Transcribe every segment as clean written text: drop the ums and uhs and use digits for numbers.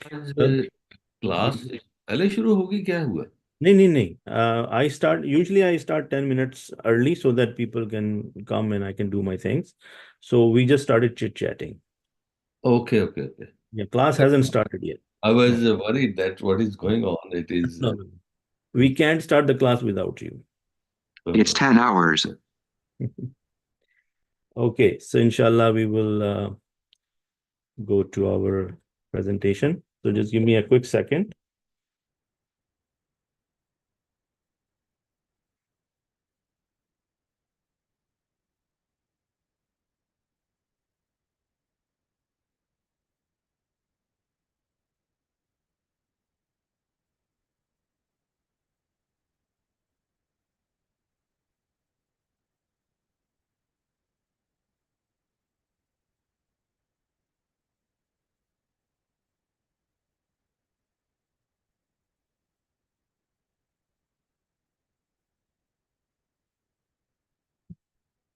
आज Uh, class पहले शुरू होगी क्या हुआ? नहीं नहीं नहीं I start 10 minutes early so that people can come and I can do my things. So we just started chit chatting. Okay, okay, okay. Yeah, class hasn't started yet. I No, was worried that what is going on. It is no, no. We can't start the class without you. It's 10 hours. Okay, so inshallah we will go to our presentation. So just give me a quick second.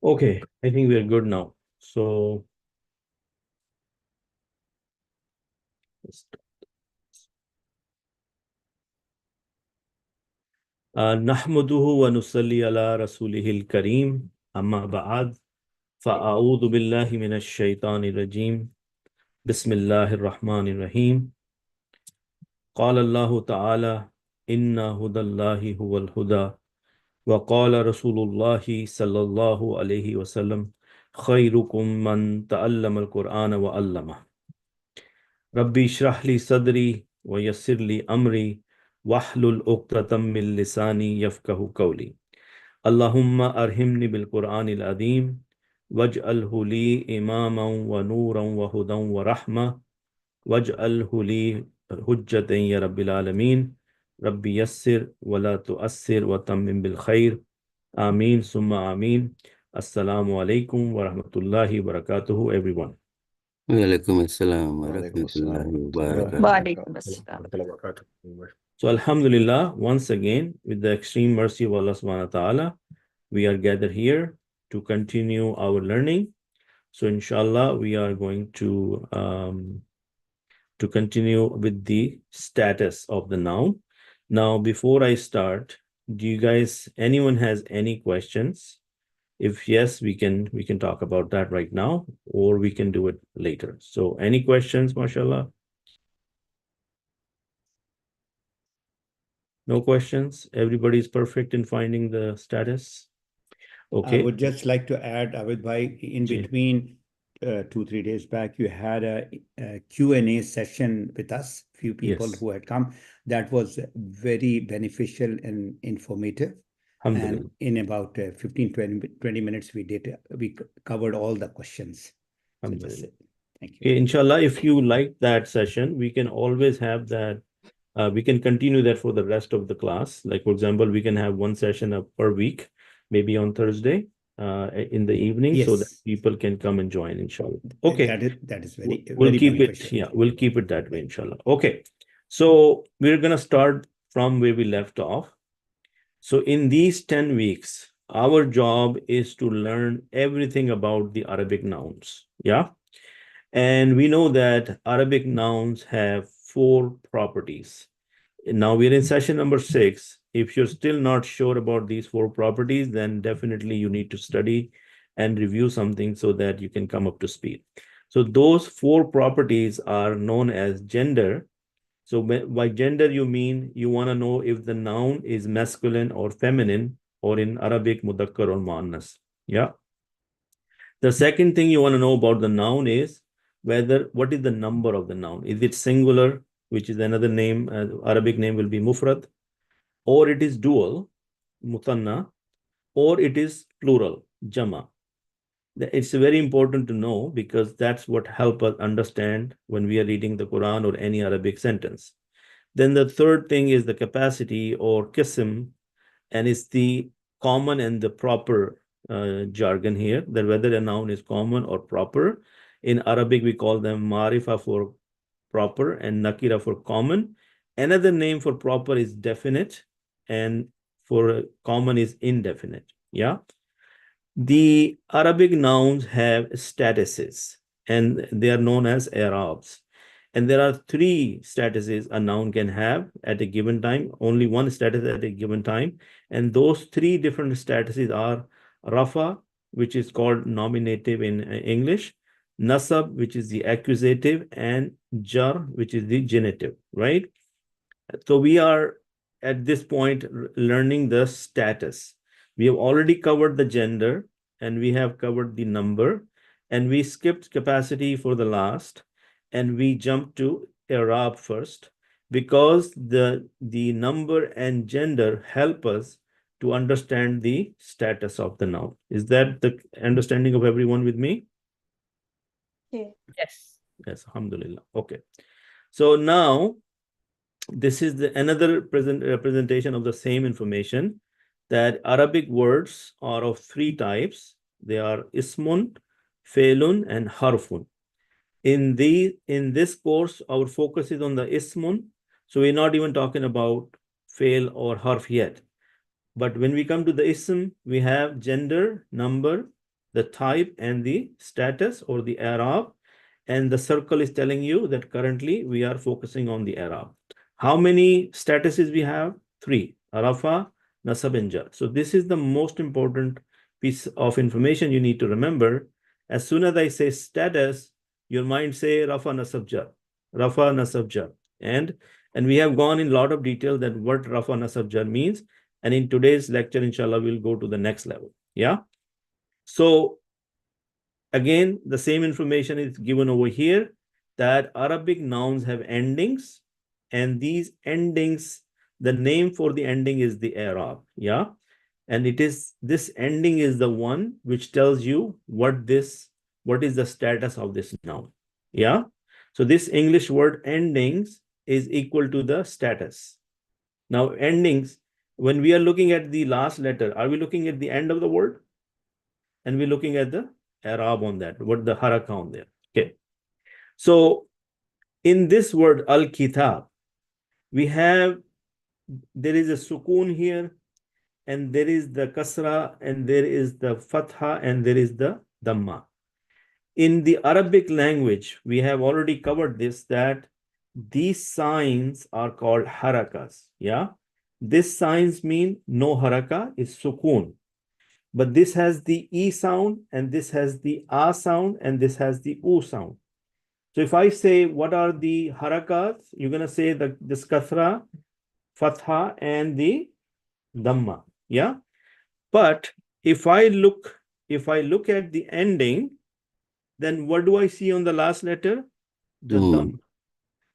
Okay, I think we're good now. So नहमदुहु व नुसल्ली अला रसूलिहिल करीम अम्मा बाद फ़अऊज़ु बिल्लाहि मिनश शैतानिर रजीम बिस्मिल्लाहिर रहमानिर रहीम क़ाल अल्लाहु तआला इन्ना हुदल्लाहि हुवल हुदा व क़ाल रसूलुल्लाहि सल्लल्लाहु अलैहि वसल्लम खैरुकुम मन तअल्लमल कुरआन व अल्लमह रब्बी इश्रह ली सदरी व यस्सिर ली अमरी वहलुल उक़दतम मिन लिसानी यफ़क़हू क़ौली अल्लाहुम्मा अरहिमनी बिल कुरआनिल अज़ीम वजअलहु ली इमामन व नूरन व हुदन व रहमा वजअलहु ली हुज्जतन या रब्बिल आलमीन रब्बी यस्सिर वला तुअस्सिर व तम्मिम बिल खैर आमीन सुम्मा आमीन अस्सलामु अलैकुम व रहमतुल्लाहि व बरकातुहू everyone Walaikum assalam wa Walaikum rahmatullahi assalam. wa barakatuh. Walaikum assalam. So Alhamdulillah, once again, with the extreme mercy of Allah subhanahu wa ta'ala, we are gathered here to continue our learning. So inshallah, we are going to continue with the status of the noun. Now, before I start, do you guys, anyone has any questions? If yes, we can talk about that right now, or we can do it later. So any questions, mashallah? No questions? Everybody's perfect in finding the status? I Okay. would just like to add, Avid bhai, in Ji. between 2-3 days back, you had a Q&A session with us, few people Yes. who had come. That was very beneficial and informative. And Alhamdulillah. in about 15, 20 minutes, we covered all the questions. So that's Alhamdulillah. it. Thank you. Okay, inshallah, if you like that session, we can always have that. We can continue that for the rest of the class. Like, for example, we can have one session per week, maybe on Thursday in the evening, so that Yes, people can come and join, inshallah. Okay. that is very, We'll very keep it, beneficial. yeah, we'll keep it that way, inshallah. Okay. So we're gonna start from where we left off. So in these 10 weeks, our job is to learn everything about the Arabic nouns. Yeah. And we know that Arabic nouns have 4 properties. Now we're in session number 6. If you're still not sure about these 4 properties, then definitely you need to study and review something so that you can come up to speed. So those 4 properties are known as gender. So by gender, you mean you want to know if the noun is masculine or feminine, or in Arabic, mudakkar or muannas. Yeah. The second thing you want to know about the noun is what is the number of the noun? Is it singular, which is another name, Arabic name will be mufrad, or it is dual, mutanna, or it is plural, jama. It's very important to know because that's what help us understand when we are reading the Quran or any Arabic sentence. Then the third thing is the capacity or qism, and it's the common and the proper jargon here, that whether a noun is common or proper. In Arabic, we call them marifa for proper and nakira for common. Another name for proper is definite, and for common is indefinite. Yeah. The Arabic nouns have statuses, and they are known as i'rabs. And there are 3 statuses a noun can have at a given time, only one status at a given time. And those 3 different statuses are rafa, which is called nominative in English, nasab, which is the accusative, and jar, which is the genitive, right? So we are at this point learning the status. We have already covered the gender and we have covered the number, and we skipped capacity for the last, and we jumped to Arab first because the number and gender help us to understand the status of the noun. Is that the understanding of everyone with me? Yes. Yes, alhamdulillah. Okay. So now this is another representation of the same information, that Arabic words are of 3 types. They are ismun, failun, and harfun. In this course, our focus is on the ismun. So we're not even talking about fail or harf yet. But when we come to the ism, we have gender, number, the type, and the status or the Arab. And the circle is telling you that currently we are focusing on the Arab. How many statuses we have? 3, Rafa, Nasab, and Jar. So this is the most important piece of information you need to remember. As soon as I say status, your mind say Rafa, Nasab, Jar. Rafa, Nasab, Jar. And we have gone in a lot of detail that what Rafa, Nasab, Jar means. And in today's lecture, inshallah, we'll go to the next level. Yeah. So again, the same information is given over here, that Arabic nouns have endings, and these endings, the name for the ending is the Arab. Yeah. And this ending is the one which tells you what is the status of this noun. Yeah. So this English word endings is equal to the status. Now endings, when we are looking at the last letter, are we looking at the end of the word? And we're looking at the Arab on that, what the haraka on there. Okay. So in this word al-kitab, there is a sukoon here, and there is the kasra, and there is the fatha, and there is the dhamma. In the Arabic language, we have already covered this, that these signs are called harakas. Yeah. This signs mean no haraka, is sukoon. But this has the E sound, and this has the A sound, and this has the U sound. So if I say, what are the harakats? You're going to say this kasra, fatha, and the dhamma. Yeah. But if I look at the ending, then what do I see on the last letter? The dhamma.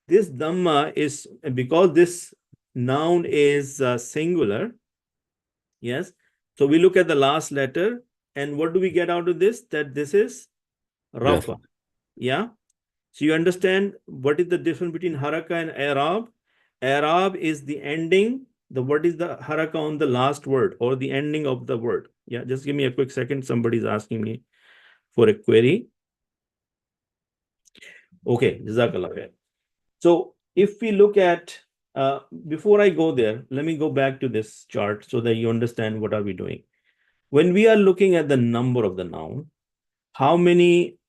This dhamma is, because this noun is singular. Yes. So we look at the last letter, and what do we get out of this? That this is Rafa. Yeah. So you understand what is the difference between haraka and Arab? Arab is the ending. What is the haraka on the last word or the ending of the word? Yeah, just give me a quick second. Somebody's asking me for a query. Okay, Jazakallah khair. So if we look at, before I go there, let me go back to this chart so that you understand what are we doing. When we are looking at the number of the noun, how many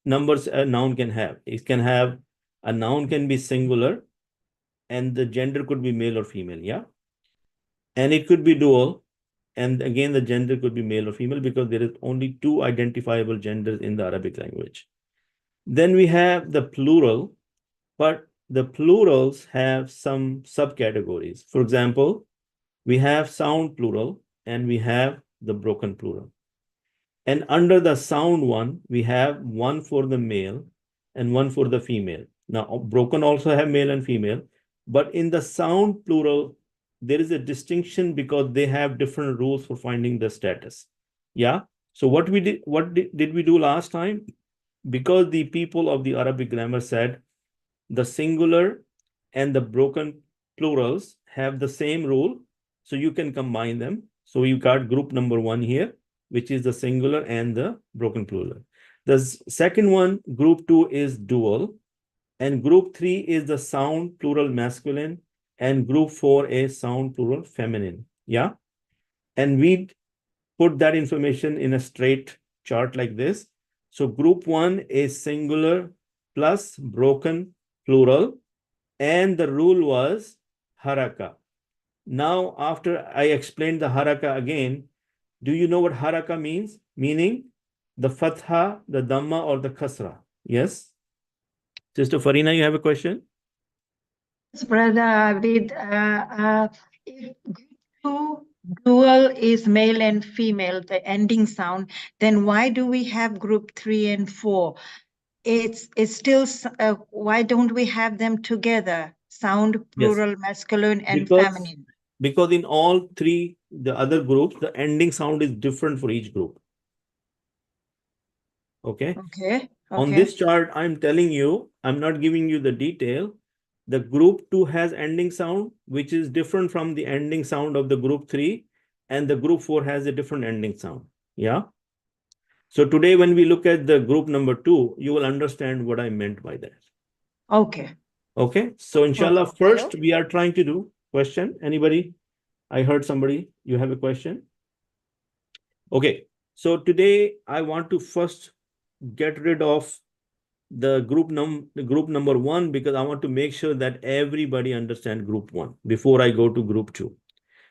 numbers a noun can have? It can have, a noun can be singular, and the gender could be male or female. Yeah. And it could be dual. And again, the gender could be male or female, because there is only 2 identifiable genders in the Arabic language. Then we have the plural, but the plurals have some subcategories. For example, we have sound plural and we have the broken plural. And under the sound one, we have one for the male and one for the female. Now, broken also have male and female, but in the sound plural, there is a distinction because they have different rules for finding the status. Yeah. So what did we do last time? Because the people of the Arabic grammar said the singular and the broken plurals have the same rule, so you can combine them. So you got group number 1 here, which is the singular and the broken plural. The second one, group 2, is dual, and group 3 is the sound plural masculine, and group 4 is sound plural feminine. Yeah. And we put that information in a straight chart like this. So group 1 is singular plus broken plural, and the rule was haraka. Now, after I explained the haraka again, do you know what haraka means? Meaning the fatha, the dhamma, or the kasra. Yes? Sister Farina, you have a question? Yes, Brother Abid, if group two dual is male and female, the ending sound, then why do we have group 3 and 4? It's still, why don't we have them together? Sound, Yes. plural, masculine, and Because feminine. Because in all three, the other groups, the ending sound is different for each group. Okay. Okay. On Okay. this chart, I'm telling you, I'm not giving you the detail. The group 2 has ending sound, which is different from the ending sound of the group 3, and the group 4 has a different ending sound. Yeah. So today, when we look at the group number 2, you will understand what I meant by that. Okay. Okay. So inshallah, Okay. first we are trying to do question. Anybody? I heard somebody. You have a question? Okay. So today I want to first get rid of the group number 1, because I want to make sure that everybody understand group 1 before I go to group 2.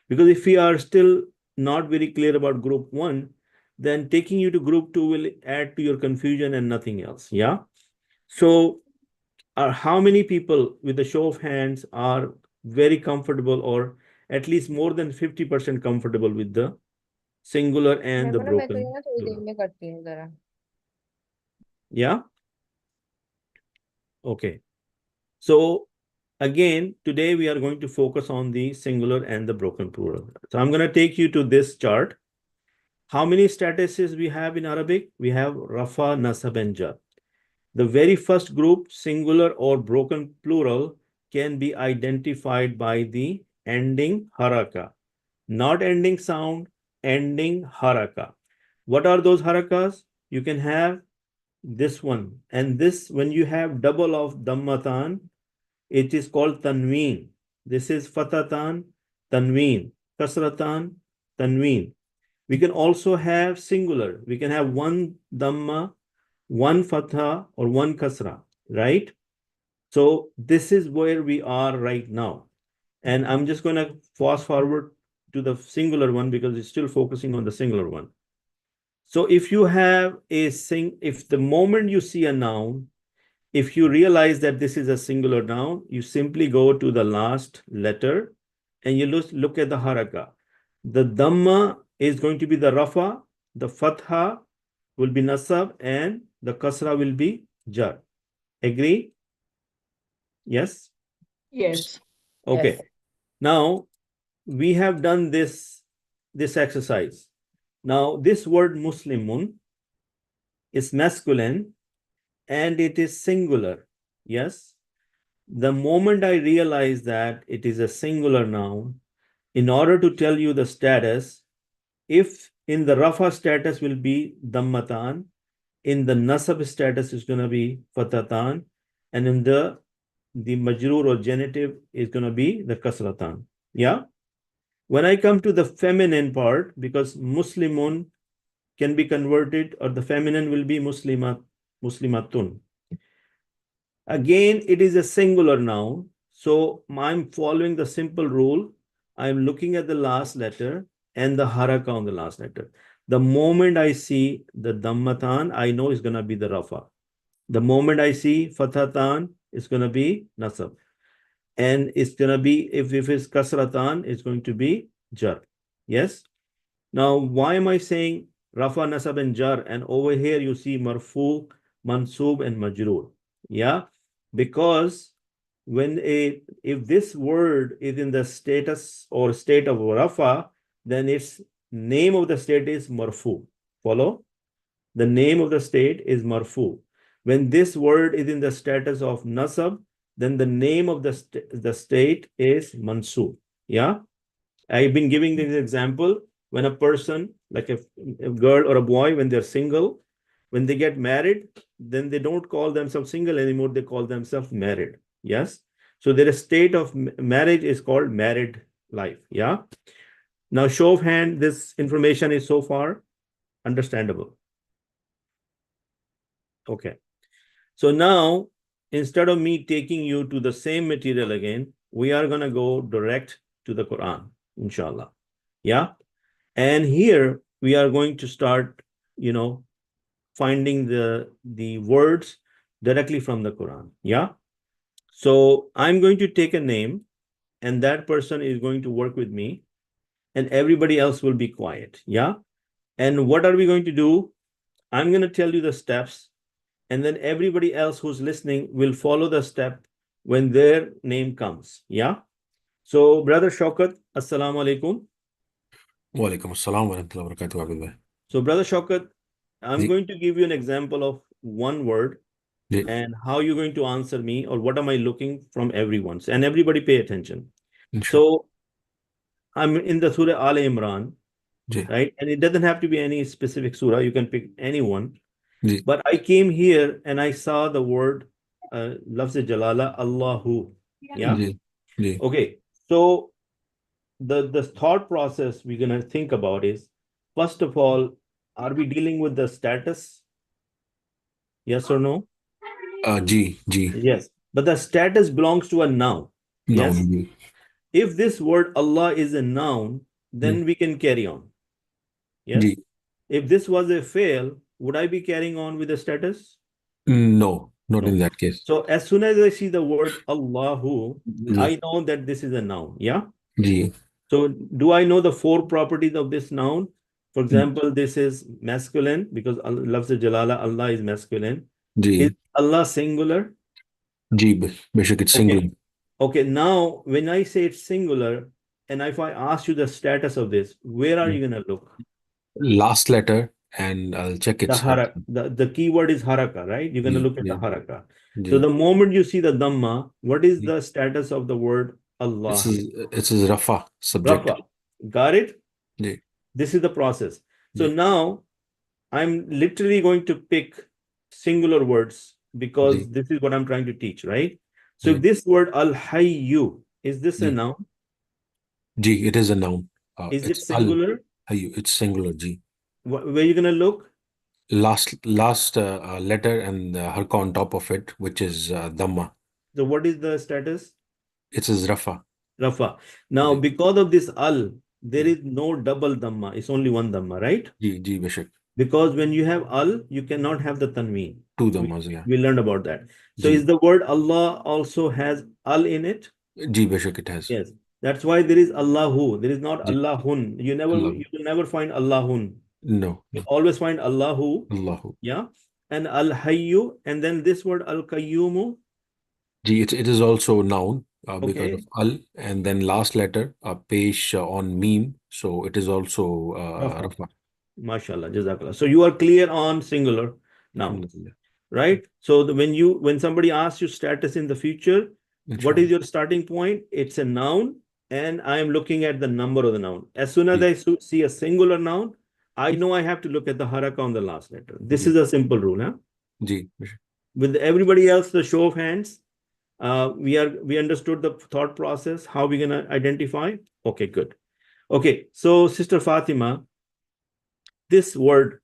Because if we are still not very clear about group 1, then taking you to group 2 will add to your confusion and nothing else. Yeah. So how many people with a show of hands are very comfortable, or at least more than 50% comfortable with the singular and the broken plural? Yeah. Okay. So again, today we are going to focus on the singular and the broken plural. So I'm going to take you to this chart. How many statuses we have in Arabic? We have Rafa, Nasab, and Jar. The very first group, singular or broken plural, can be identified by the ending haraka. Not ending sound, ending haraka. What are those harakas? You can have this one. And this, when you have double of dhammatan, it is called tanween. This is fatatan, tanween, kasratan, tanween. We can also have singular. We can have one dhamma, one fatha, or one kasra, right? So this is where we are right now. And I'm just going to fast forward to the singular one because it's still focusing on the singular one. So if you have if the moment you see a noun, if you realize that this is a singular noun, you simply go to the last letter and you look at the haraka. The dhamma is going to be the rafa, the fatha will be nasab, and the kasra will be jar. Agree? Yes? Yes. Okay. Yes. Now, we have done this exercise. Now, this word Muslimun is masculine and it is singular. Yes? The moment I realize that it is a singular noun, in order to tell you the status, if in the rafa status will be dhammatan, in the nasab status is going to be fatatan, and in the majroor or genitive is going to be the kasratan. Yeah. When I come to the feminine part, because muslimun can be converted, or the feminine will be muslimat, muslimatun. Again, it is a singular noun. So I'm following the simple rule. I'm looking at the last letter and the haraka on the last letter. The moment I see the dhammatan, I know it's going to be the rafa. The moment I see fathatan, it's going to be nasab. And it's going to be, if it's kasratan, it's going to be jar. Yes? Now, why am I saying rafa, nasab, and jar? And over here you see marfu, mansub, and majroor. Yeah? Because if this word is in the status or state of rafa, then its name of the state is marfu. Follow? The name of the state is marfu. When this word is in the status of nasab, then the name of the state is mansub. Yeah? I've been giving this example. When a person, like a girl or a boy, when they're single, when they get married, then they don't call themselves single anymore. They call themselves married. Yes. So their state of marriage is called married life. Yeah. Now, show of hand, this information is so far understandable. Okay. So now instead of me taking you to the same material again, we are going to go direct to the Quran, inshallah. Yeah. And here we are going to start, finding the words directly from the Quran. Yeah. So I'm going to take a name, and that person is going to work with me, and everybody else will be quiet. Yeah. And what are we going to do? I'm going to tell you the steps, and then everybody else who's listening will follow the step when their name comes. Yeah. So, Brother Shaukat, Assalamu alaikum. Walaikum assalam wa rahmatullahi wa barakatuh, Abdullah. So, Brother Shaukat, I'm Ji. going to give you an example of one word Ji. and how you're going to answer me, or what am I looking from everyone's, and everybody pay attention. Inshallah. So, I'm in the Surah Al Imran, Ji. right? And it doesn't have to be any specific surah. You can pick anyone. Ji. But I came here and I saw the word Lafz Jalala, Allahu. Yeah. Ji. Ji. Okay. So the thought process we're gonna think about is, first of all, are we dealing with the status? Yes or no? Ji. Ji. Yes. But the status belongs to a noun. Yes. Noun. Ji. If this word Allah is a noun, then we can carry on. Yes. Ji. If this was a fail, would I be carrying on with the status? No, not No. in that case. So as soon as I see the word Allahu, Ji. I know that this is a noun. Yeah. Ji. So do I know the 4 properties of this noun? For example, this is masculine because Lafz Jalala, Allah is masculine. Ji. Is Allah singular? Ji. Basic, it's singular. Okay. Now, when I say it's singular, and if I ask you the status of this, where are you going to look? Last letter, and I'll check its the keyword is haraka, right? You're going to look at the haraka. Ji. So the moment you see the dhamma, what is the status of the word Allah? It's Rafa, subject. Rafa. Got it? Ji. This is the process. So Ji. now I'm literally going to pick singular words because Ji. this is what I'm trying to teach, right? So Ji. if this word al-hayyu, is this a Ji. noun? Ji, it is a noun. Is it It's singular? Al-Hayyu, it's singular, Ji. Where are you going to look? Last letter and harka on top of it, which is Dhamma. So what is the status? It is Rafa. Rafa. Now, Ji. because of this al, there is no double dhamma. It's only one dhamma, right? Ji, Ji, Bashak. Because when you have al, you cannot have the tanween. 2 Dhammas, yeah. We learned about that. So Ji. is the word Allah also has al in it? Ji, Bashak, it has. Yes. That's why there is Allahu. There is not Ji. Allahun. You Allah. will never find Allahun. No. You always find Allahu. Allahu. Yeah. And Al-Hayyu. And then this word Al-Qayyumu. Ji, it is also noun because Okay. of Al, and then last letter, pesh on meme. So it is also Rafa. Rafa. MashaAllah. Jazakallah. So you are clear on singular now, Alhamdulillah. right? So when somebody asks you status in the future, what Inshallah. is your starting point? It's a noun, and I am looking at the number of the noun. As soon as Ji. I see a singular noun, I know I have to look at the haraka on the last letter. This Ji. is a simple rule. Huh? Ji, Bashak. With everybody else, the show of hands, we understood the thought process, how we're going to identify. Okay, good. Okay, so Sister Fatima, this word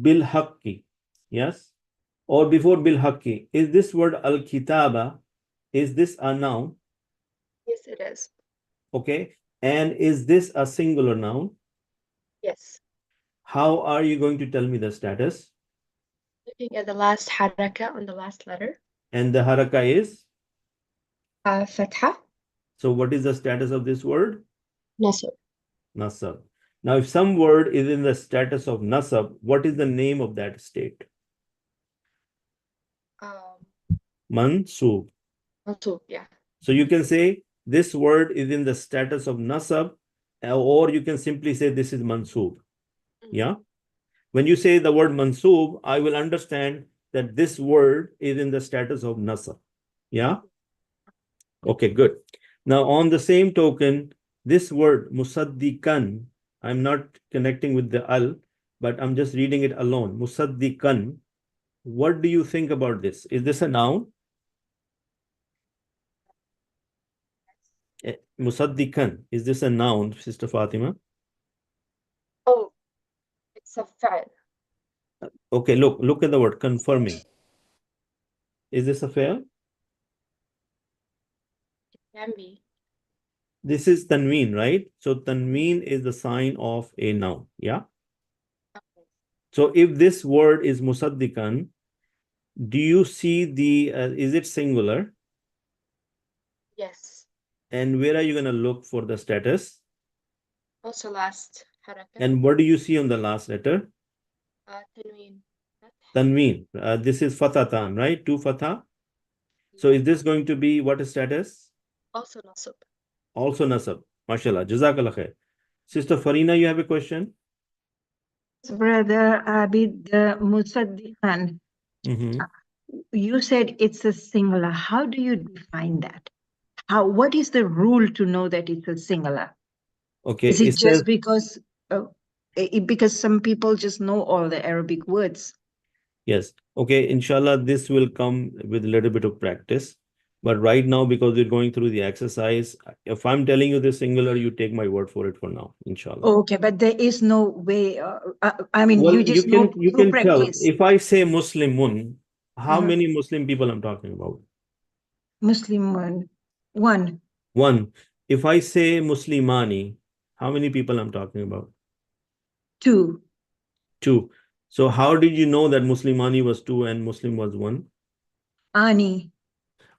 bil haqqi, yes, or before bil haqqi, is this word al kitaba, is this a noun? Yes, it is. Okay, and is this a singular noun? Yes. How are you going to tell me the status? Looking at the last haraka on the last letter. And the haraka is? Fatha. So what is the status of this word? Nasab. Nasab. Now, if some word is in the status of nasab, what is the name of that state? Mansub. Mansub, yeah. So you can say this word is in the status of nasab, or you can simply say this is mansub. Yeah. When you say the word mansub, I will understand that this word is in the status of nasab. Yeah. Okay, good. Now, on the same token, this word musaddiqan, I'm not connecting with the al, but I'm just reading it alone. Musaddiqan. What do you think about this? Is this a noun? Musaddiqan. Is this a noun, Sister Fatima? Oh, it's a fa'il. Okay, look at the word confirming. Is this a fail? Can be. This is tanween, right? So tanween is the sign of a noun. Yeah. Okay. So if this word is musaddiqan, do you see the, is it singular? Yes. And where are you going to look for the status? Also last haraka. And what do you see on the last letter? Tanween. Tanween. This is fatatan, right? Two fatha. So is this going to be what status? Also nasab. Also nasab. MashaAllah. Jazakallah khair. Sister Farina, you have a question? Brother Abid, the Musaddiqan, you said it's a singular. How do you define that? What is the rule to know that it's a singular? Okay. Is it It says, just because some people just know all the Arabic words? yes. Okay. Inshallah, this will come with a little bit of practice. But right now, because we're going through the exercise, if I'm telling you the singular, you take my word for it for now, inshallah. Okay, but there is no way. I mean, Well, you just know you through can tell. practice. If I say Muslimun, how Uh-huh. many Muslim people I'm talking about? Muslim one. One. If I say Muslimani, how many people I'm talking about? Two. Two. So how did you know that Muslimani was two and Muslim was one? Ani.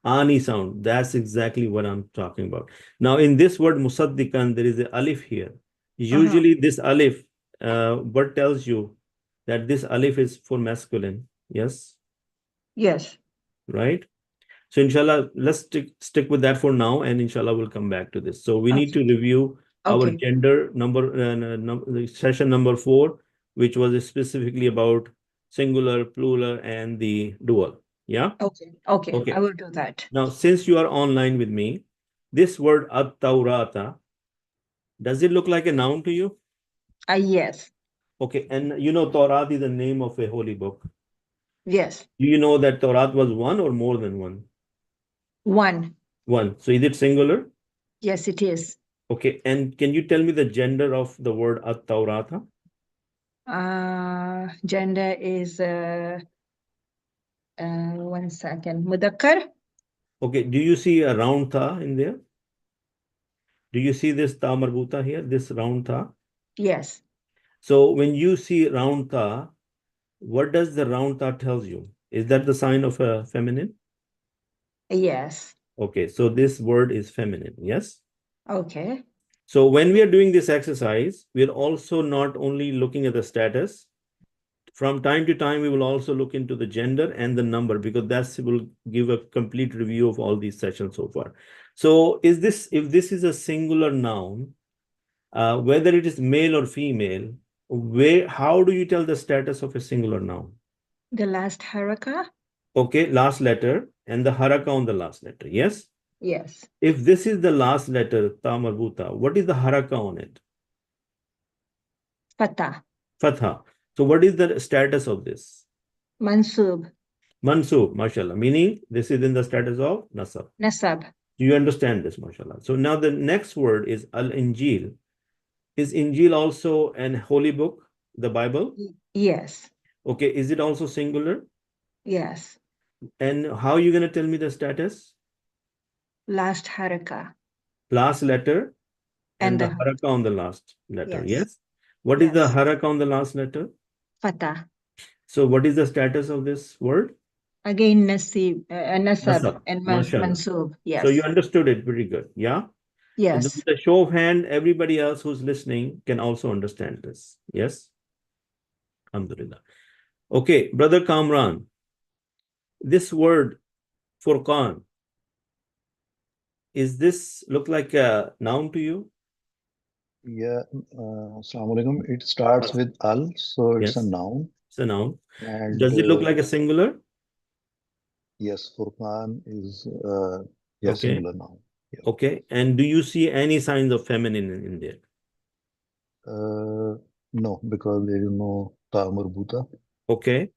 Ani sound. That's exactly what I'm talking about. Now, in this word Musaddiqan, there is a alif here. Usually, this alif, what tells you that this alif is for masculine? Yes. Yes. Right. So inshallah, let's stick with that for now, and inshallah we'll come back to this. So we need to review our Okay. gender session number 4, which was specifically about singular, plural, and the dual. Yeah. Okay. Okay. Okay. I will do that. Now, since you are online with me, this word at-Tawrata, does it look like a noun to you? Yes. Okay, and you know Torah is the name of a holy book. Yes. Do you know that Torah was one or more than one? One. One. So is it singular? Yes, it is. Okay, and can you tell me the gender of the word at-Tawrata? Gender is 1 second. Mudakkar? Okay, do you see a round tha in there? Do you see this ta marbuta here, this round tha? Yes. So when you see round tha, what does the round tha tells you? Is that the sign of a feminine? Yes. Okay, so this word is feminine, yes? Okay. So when we are doing this exercise, we're also not only looking at the status. From time to time, we will also look into the gender and the number, because that will give a complete review of all these sessions so far. So if this is a singular noun, whether it is male or female, how do you tell the status of a singular noun? The last haraka? Okay, last letter and the haraka on the last letter, yes? Yes. If this is the last letter, ta marbuta, what is the haraka on it? Fatah. Fatha. So what is the status of this? Mansub. Mansub, mashallah, meaning this is in the status of nasab. Nasab. Do you understand this, mashallah? So now the next word is al-Injil. Is Injil also an holy book, the Bible? Yes. Okay, is it also singular? Yes. And how are you going to tell me the status? Last haraka. Last letter and And the the haraka on the last letter, yes. yes? What is the Yes. haraka on the last letter? Fatah. So what is the status of this word? Again, nasib, nasab Nasab, and mashallah. mansub. Yes. So you understood it very good, yeah? And Yes. with a show of hand, everybody else who's listening can also understand this. Yes? Alhamdulillah. Okay, Brother Kamran, this word Furqan, is this look like a noun to you? Yeah, Assalamu alaikum. It starts with al, so it's a Yes, noun. it's a noun. And Does it look like a singular? yes, Furqan is Okay, singular noun. Yeah. okay. And do you see any signs of feminine in there? No, because there is no ta marbuta. Okay.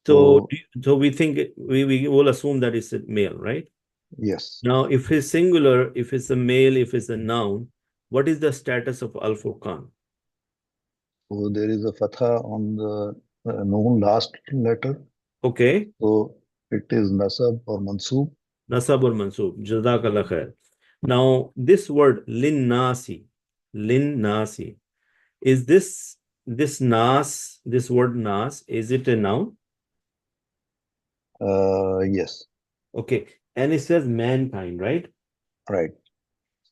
So So we think we will assume that it's a male, right? yes, Now, if it's singular, if it's a male, if it's a noun, what is the status of Al Furqan? so there is a fatha on the noun last letter. Okay. So it is nasab or mansoob. Nasab or mansoob. Jazakallah khair. Now, this word linnasi, is this nas, this word nas, is it a noun? Yes, Okay. And it says mankind, right? right.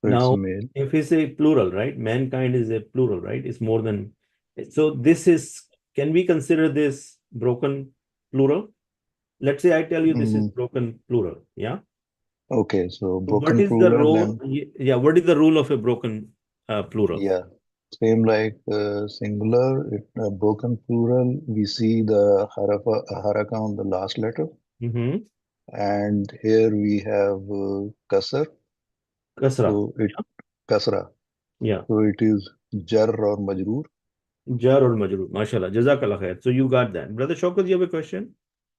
So it's Now, a male. if it's a plural, right? Mankind is a plural, right? It's more than. So this is, can we consider this broken plural? Let's say I tell you this is Mm, broken plural. Yeah. okay, so So what broken is the plural role? and Yeah. What is the rule of a broken plural? yeah, same like singular. Broken plural, we see the haraka on the last letter, Mm-hmm. and here we have kasar. Kasra. So it kasra. Yeah. So it is jar or majroor. Jar or majroor. MashaAllah. Jazakallah khair. So you got that. Brother Shaukat, you have a question?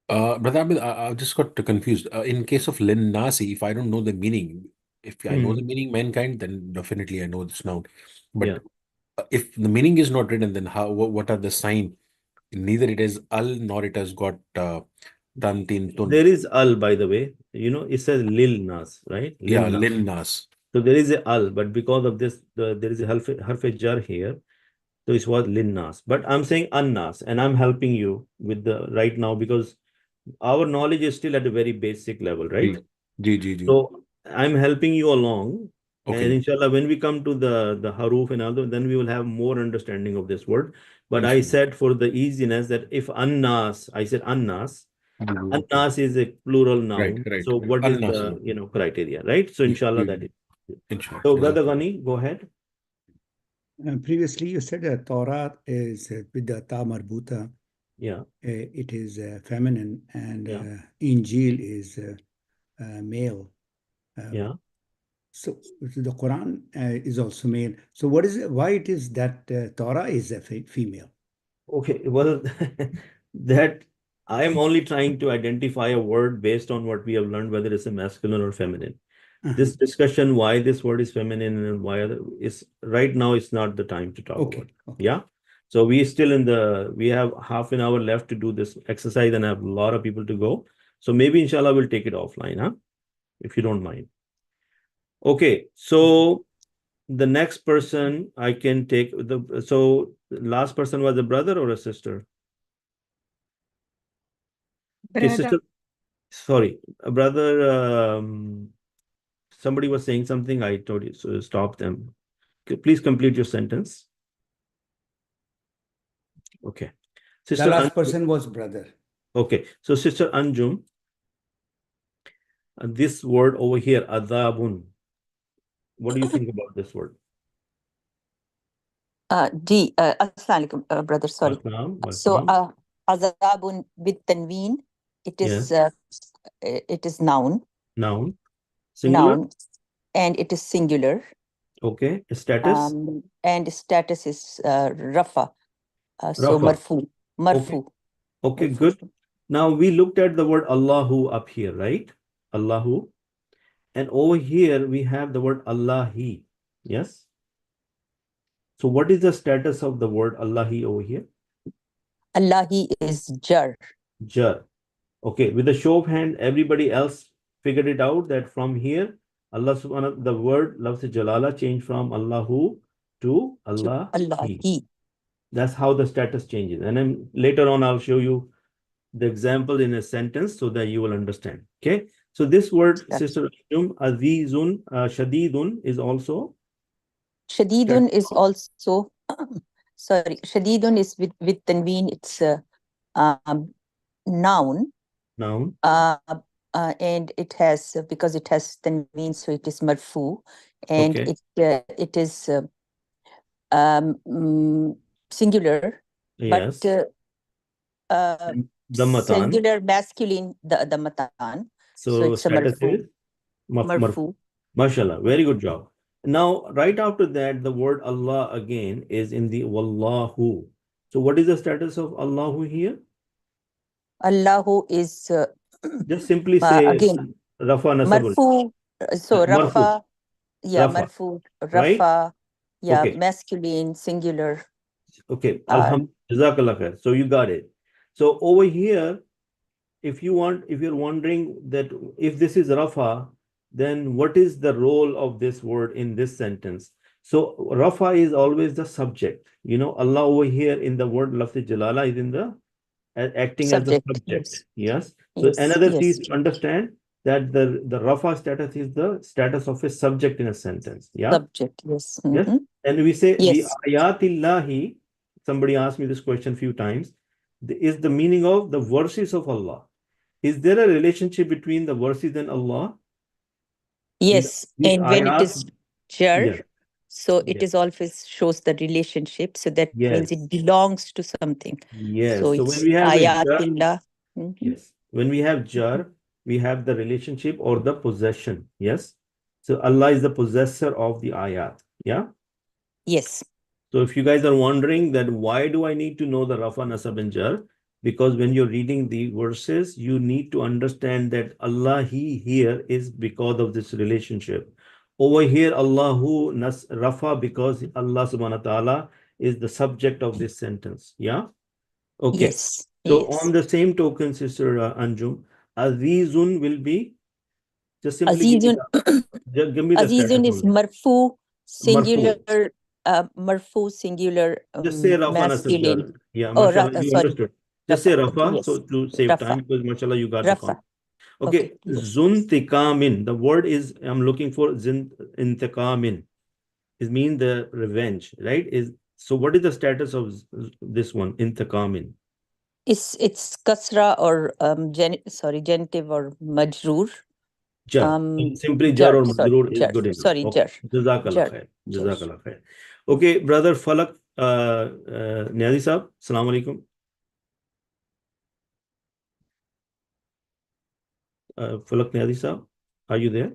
Brother Abid, I just got confused. In case of Lin Nasi, if I don't know the meaning, if I know the meaning mankind, then definitely I know this noun. Yeah. But if the meaning is not written, then how? What are the sign? Neither it is al nor it has got tan tin tun. There is al, by the way. It says lil nas, right? Lil Yeah, nas. Lin Nas. So there is a al, but because of this, there is a harf jar here. So it was lin nas. But I'm saying an nas, and I'm helping you with the right now because our knowledge is still at a very basic level, right? Ji. So I'm helping you along. And Okay. inshallah, when we come to the haruf and other, then we will have more understanding of this word. But I Inshallah. said for the easiness that if annas, I said annas, Mhm. annas is a plural Right. noun. So what is An-Nas. the criteria, right? So inshallah that is. Inshallah. So Brother Ghani, go ahead. Previously, you said Torah is with the ta marbuta. Yeah. It is feminine, and Yeah. Injil is male. Yeah. So the Quran is also male. So why it is that Torah is a female? Okay. Well, that I am only trying to identify a word based on what we have learned, whether it's a masculine or feminine. This discussion, why this word is feminine and why is right now, it's not the time to talk about it. Okay. Yeah. So we have half an hour left to do this exercise and I have a lot of people to go. So maybe inshallah we'll take it offline, huh? If you don't mind. Okay. So the next person I can take so the last person was a brother or a sister? Okay, Brother. sister. Sorry, a brother. Somebody was saying something. I told you, so stop them. Okay, please complete your sentence. Okay. The Sister last Anjum. person was brother. Okay. So Sister Anjum, this word over here, adabun. What do you think about this word? As-salaam alaikum, brother, sorry. Wassalam, So, wassalam. azabun with tanween, it is Yes. it is noun, Noun. Singular. and it is singular. Okay. Status. And status is rafa. So Rafa. marfu. Okay, Marfu. good. Now we looked at the word Allahu up here, right? Allahu. And over here we have the word Allahi. Yes. So what is the status of the word Allahi over here? Allahi is jar. Jar. Okay, with a show of hand, everybody else figured it out that from here, Allah subhanahu the word Lafz Jalala changed from Allahu to Allahi. Allahi. That's how the status changes. And then later on, I'll show you the example in a sentence so that you will understand. Okay. So this word, Sister Azizun, Shadidun is also. Shadidun is also, sorry, Shadidun is with tanween, it's a noun. Noun. And it has, because it has tanween, so it is marfu. And it is singular. Yes. But Dhammatan. singular masculine, the matan. So it's a status marfu. is marfu. Mashallah, very good job. Now, right after that, the word Allah again is in the Wallahu. So what is the status of Allahu here? Allahu is just simply say again Rafa Nasabul. marfu. So Rafa, yeah, Rafa. marfu, Right? Rafa, yeah, Okay. masculine, singular. Okay, Alhamdulillah. Jazakallah khair. So you got it. So over here, if you're wondering that if this is Rafa, then what is the role of this word in this sentence? So Rafa is always the subject. You know, Allah over here in the word Lafzi Jalala is in the acting as the Subject. subject. Yes. Yes. So Yes. another Yes. piece to understand that the Rafa status is the status of a subject in a sentence. Yeah. Subject. Yes. Yes. Mhm. And we say the Yes. ayatillahi. Somebody asked me this question a few times. Is the meaning of the verses of Allah. Is there a relationship between the verses and Allah? Yes. These And when it ayat, is jar, yeah, so it yeah, is always shows the relationship. So that means yes, it belongs to something. yes. So So when it's we have a jar, ayatillah. Mhm. yes, when we have jar, we have the relationship or the possession. Yes. So Allah is the possessor of the ayat. Yeah. Yes. So if you guys are wondering that why do I need to know the Rafa, Nasab and Jar? Because when you're reading the verses, you need to understand that Allah, He here is because of this relationship. Over here, Allahu Nas Rafa, because Allah subhanahu wa ta'ala is the subject of this sentence. Yeah. Okay. Yes. So Yes. on the same token, Sister Anjum, Azizun will be just simply give me Azizun. give me the status Azizun is only. marfu singular. Marfu. Marfu singular Just say Rafa Nasab Jar. masculine. Yeah, Oh, mashallah, you sorry. understood. Just say Rafa. Okay. Rafa, Yes. so to save time, Rafa. because mashallah, you got the Rafa. concept. Okay. Okay, Yes. Zuntikamin. The word is, I'm looking for intikamin. It means the revenge, right? So what is the status of this one, intikamin? It's kasra or genitive or majroor. Jar. Simply jar or Sorry, majroor is jar. good enough. Sorry, Okay. jar. Jazakallah Jar. khair. Jar. Jazakallah khair. Okay, brother Falak, Niyazi Saab, Assalamu alaikum. Falak Niyazi Saab, are you there?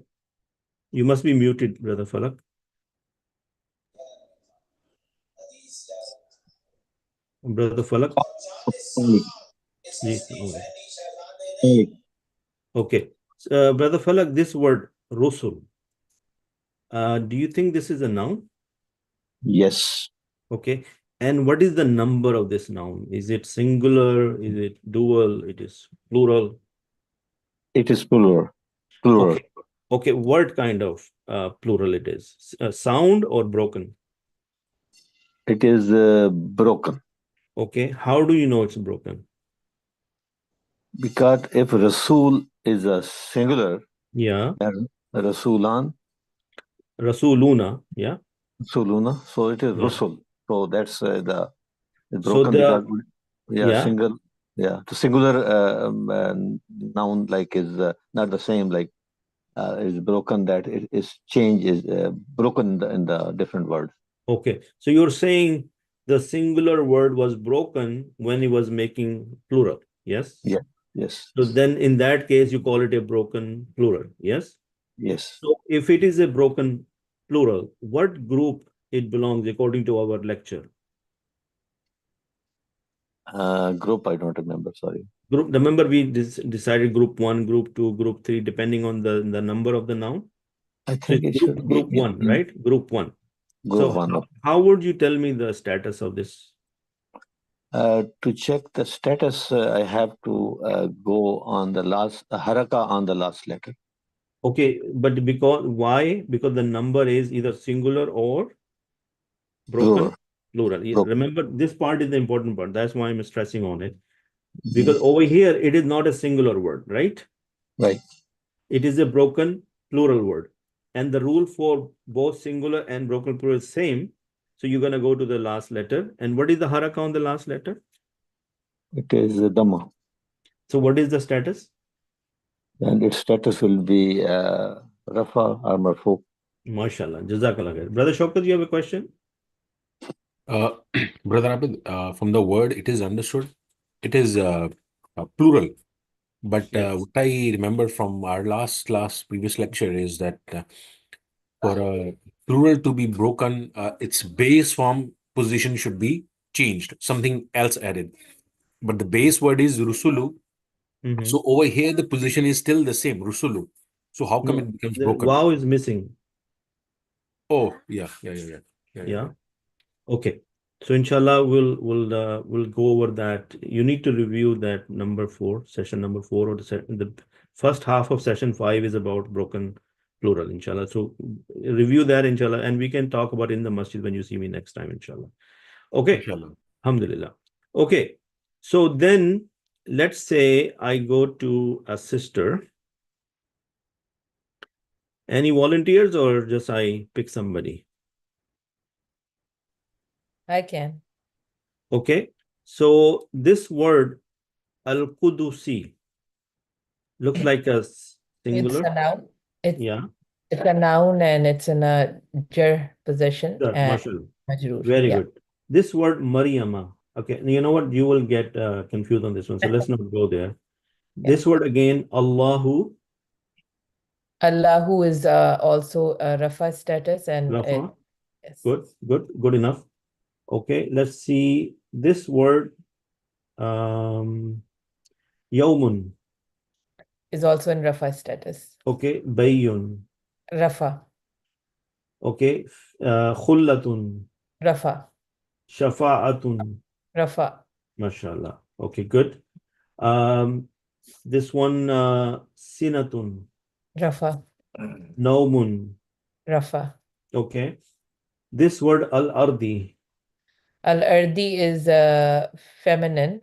You must be muted, brother Falak. Brother Falak. Okay. Brother Falak, this word, Rusul, do you think this is a noun? Yes, Okay. And what is the number of this noun? Is it singular? Is it dual? It is plural? it is plural. Plural. Okay. Okay. What kind of plural it is? Sound or broken? It is broken. Okay. How do you know it's broken? Because if Rasul is a singular, Yeah. and Rasulan, Rasuluna. Yeah. Rasuluna, so it is Yeah. Rusul. So that's it's So broken because yeah. single, the singular noun like is not the same, like is broken, that it is change is broken in the different words. Okay. So you're saying the singular word was broken when he was making plural. Yes? Yeah. Yes. So then in that case, you call it a broken plural. Yes? Yes. So if it is a broken plural, what group it belongs according to our lecture? Group, I don't remember. Sorry. Group. Remember we decided group 1, group 2, group 3, depending on the number of the noun. I So think it's it should be group 1, right? Group 1. Group So 1. how would you tell me the status of this? To check the status, I have to go on the last haraka on the last letter. Okay, but why? Because the number is either singular or broken plural. Remember, this part is the important part. That's why I'm stressing on it. Because over here, it is not a singular word, right? Right. It is a broken plural word. And the rule for both singular and broken plural is same. So you're going to go to the last letter. And what is the haraka on the last letter? It is Dhamma. So what is the status? And its status will be Rafa or Marfu. MashaAllah. Jazakallah khair. Brother Shaukat, you have a question? Brother Abid, from the word, it is understood. It is plural. But Yes. what I remember from our previous lecture is that for a plural to be broken, its base form position should be changed, something else added. But the base word is rusulu. So over here, the position is still the same, rusulu. So how come No, it becomes the broken? wow is missing. Oh, yeah. Yeah. Okay. So inshallah, we'll go over that. You need to review that number 4, session number 4, or the first half of session 5 is about broken plural, inshallah. So review that, inshallah, and we can talk about in the masjid when you see me next time, inshallah. Okay. Inshallah. Alhamdulillah. Okay. So then let's say I go to a sister. Any volunteers, or just I pick somebody? I can. Okay. So this word al-Qudusi looks like a It's singular. a noun. Yeah. It's a noun and it's in a jar position Sure. and Mashallah. majroor. Very Yeah. good. This word Maryama. Okay. You know what? You will get confused on this one. So let's not go there. This word again, Allahu. Allahu is also a Rafa status and Rafa. yes. Good enough. Okay. Let's see this word. Yawmun. Is also in Rafa status. Okay. Bayyun. Rafa. Okay. Khullatun. Rafa. Shafa'atun. Rafa. Mashallah. Okay, good. This one, Sinatun. Rafa. Naumun. Rafa. Okay. This word, Al-Ardi. Al-Ardi is feminine.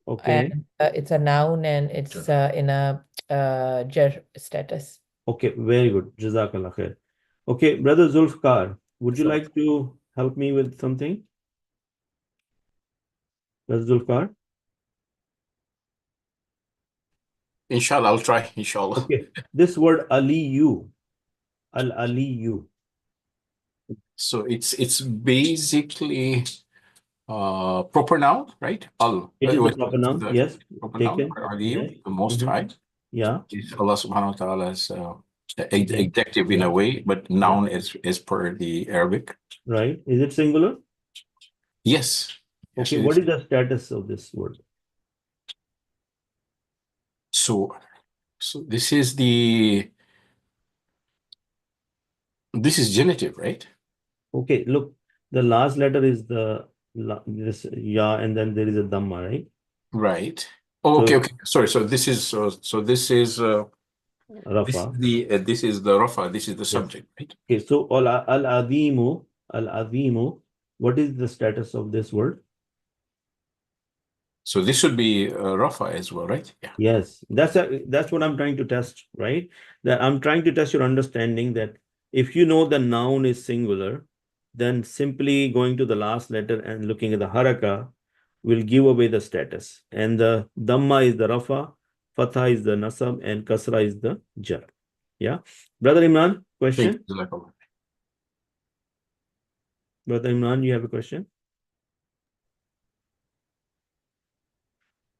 Okay. And it's a noun and it's in a jar status. Okay, very good. Jazakallah khair. Okay, Brother Zulfkar, would you like to help me with something? Brother Zulfkar? Inshallah, I'll try. Inshallah. Okay, this word Aliyu. Al-Aliyu. So it's basically proper noun, right? It is a proper noun, yes. Proper Taken. noun, Aliyu, Yes. the Most High. Yeah. Is Allah subhanahu wa ta'ala's Exactly. adjective in a way, but noun is per the Arabic. Right. Is it singular? Yes. Okay, Yes, what it is the status of this word? So this is genitive, right? Okay, look, the last letter is this ya, and then there is a dhamma, right? Right. Oh, So- okay. Sorry. So this is Rafa. this is the Rafa. This is the subject, right? Okay, so al-azimu, what is the status of this word? So this should be Rafa as well, right? Yeah. Yes, that's what I'm trying to test, right? That I'm trying to test your understanding that if you know the noun is singular, then simply going to the last letter and looking at the haraka will give away the status. And the dhamma is the rafa, fatha is the nasab, and kasra is the jar. Yeah. Brother Imran, question? Brother Imran, you have a question?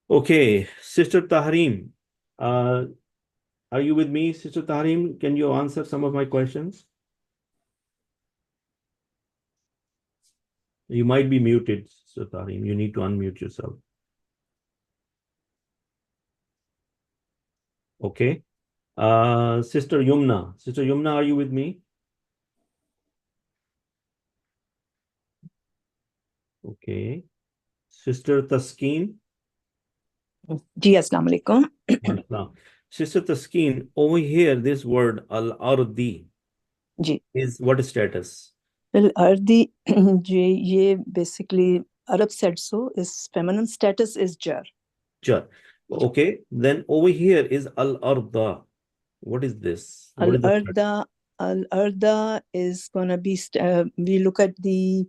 Okay, Sister Tahrim, are you with me, Sister Tahrim? Can you answer some of my questions? You might be muted, Sister Tahrim. You need to unmute yourself. Okay. Sister Yumna, are you with me? Okay. Sister Taskeen. Ji, Assalamu alaikum. Assalam. Sister Taskeen, over here, this word al-ardi Ji. is what status? Well, Ardi, ye basically, Arab said so, is feminine status is jar. Jar. Okay. Then over here is al-arda. What is this? What is the Al-Arda is going to be, we look at the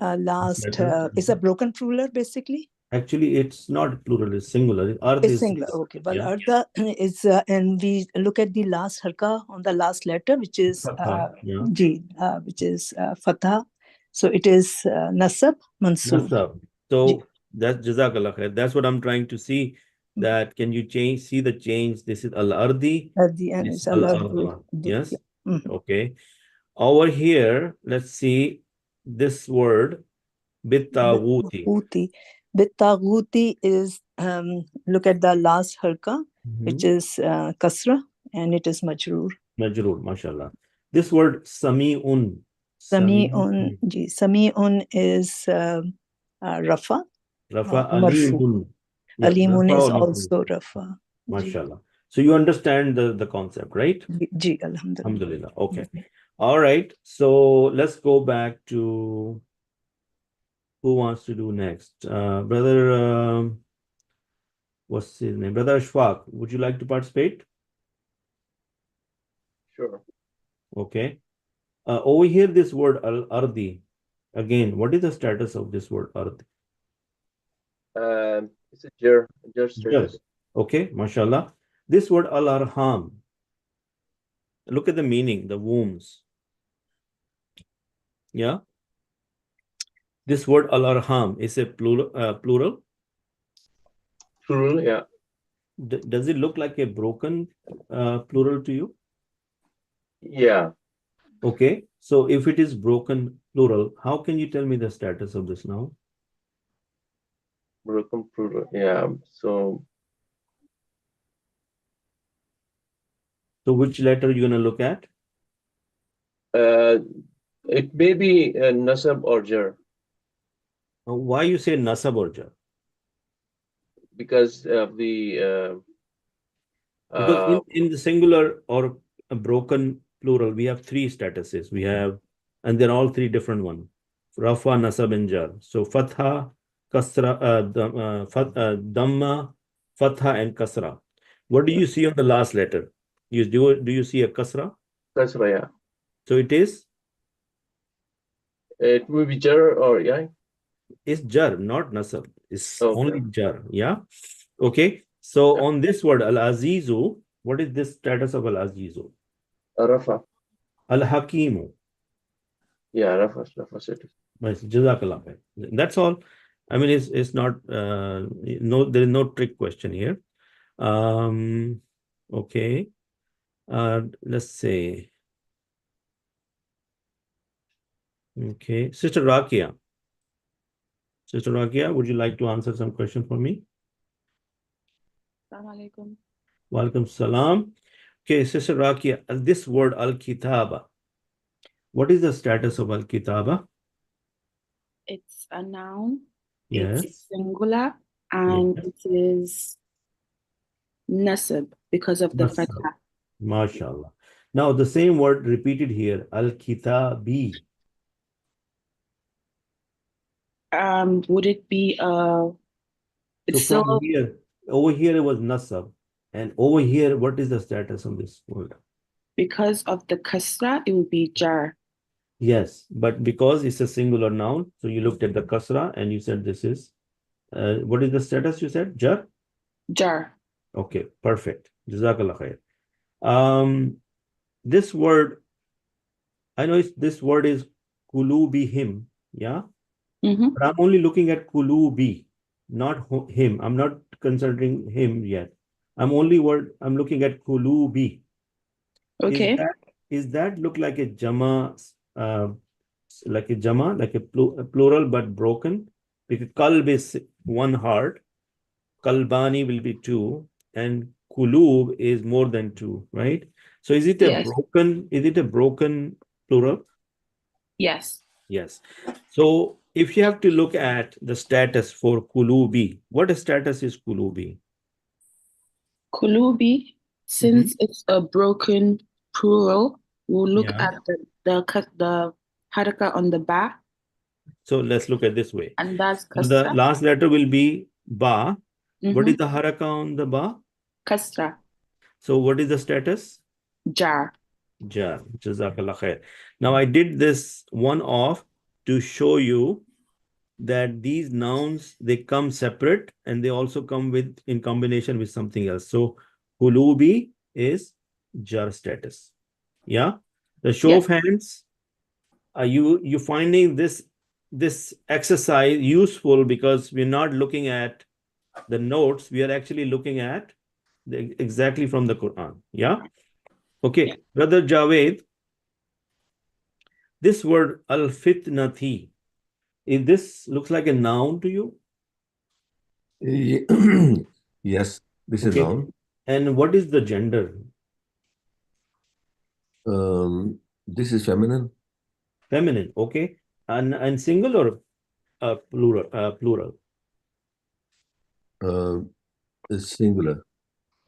last, it's a broken plural basically. Actually, it's not plural, it's singular. Arda It's is singular, okay. Well, yeah. Arda is, and we look at the last harka on the last letter, which is yeah. Ji, which is Fatha. So it is Nasab Mansub. Nasab. So that's Jazakallah khair. That's what I'm trying to see. That can you see the change? This is al-ardi. Ardi and it's al-arda. Yes. Yeah. Okay. Over here, let's see this word bitaghuti. Bitaghuti is look at the last harka, which is kasra, and it is majroor. Majroor, mashallah. This word sami'un. Sami'un, ji, Sami'un is Rafa. Rafa Marfu. alimun. Yeah, Alimun Rafa is or marfu. also Rafa. Ji. Mashallah. So you understand the concept, right? Ji, Alhamdulillah. Alhamdulillah. Okay. All right. So let's go back to who wants to do next? Brother, what's his name? Brother Ashfaq, would you like to participate? Sure. Okay. Over here, this word al-ardi. Again, what is the status of this word ardi? It's a jar Yes. status. Okay, mashallah. This word al-arham. Look at the meaning, the wombs. Yeah. This word al-arham is a plural. Plural, yeah. Does it look like a broken plural to you? Yeah. Okay. So if it is broken plural, how can you tell me the status of this noun? Broken plural. Yeah. So which letter are you going to look at? it may be nasab or jar. Why you say nasab or jar? Because of the Because in the singular or a broken plural, we have three statuses. We have, and they're all three different ones. Rafa, nasab, and jar. So fatha, kasra, damma, fatha, and kasra. What do you see on the last letter? Do you see a kasra? Kasra, yeah. So it is? It will be jar or yeah. It's jar, not nasab. It's Okay. only jar. Yeah. Okay. So on this word, al-azizu, what is this status of al-azizu? Rafa. Al-hakimu. Yeah, Rafa status. Jazakallah khair. That's all. I mean, it's not, no, there is no trick question here. Okay. Let's say. Okay. Sister Rakia. Sister Rakia, would you like to answer some question for me? Assalamu alaikum. Walaikum salam. Okay, Sister Rakia, this word al-kitaba, what is the status of al-kitaba? It's a noun. Yes. It's singular and Yes. it is nasab because of the Nasab. fatha. MashaAllah. Now the same word repeated here, al-kitabi. Would it be it's So from still here, over here it was nasab, and over here, what is the status of this word? because of the kasra, it would be jar. Yes, but because it's a singular noun, so you looked at the kasra and you said this is, what is the status you said? Jar? Jar. Okay, perfect. Jazakallah khair. This word, I know this word is kulubihim, yeah? Mm-hmm. But I'm only looking at kulubi, not him. I'm not considering him yet. I'm looking at kulubi. Okay. Is that look like a jama, like a plural but broken? Because kalb is one heart, kalbani will be two, and kulub is more than two, right? So is it a Yes. broken plural? Yes. Yes. So if you have to look at the status for kulubi, what status is kulubi? Kulubi, since it's a broken plural, we'll look Yeah. at the haraka on the ba, So let's look at this way. and that's So the kasra. last letter will be ba. What is Mm-hmm. the haraka on the ba? Kasra. So what is the status? Jar. Jar. Jazakallah khair. Now I did this one off to show you that these nouns, they come separate and they also come in combination with something else. So kulubi is jar status. Yeah. The show of hands, are you finding this exercise useful? Because we're not looking at the notes, we are actually looking at exactly from the Quran. Yeah. Okay. Brother Javed, this word al-fitnati, if this looks like a noun to you? Yes, this is Okay. noun. And what is the gender? This is feminine. Feminine, okay. And singular or plural? Singular.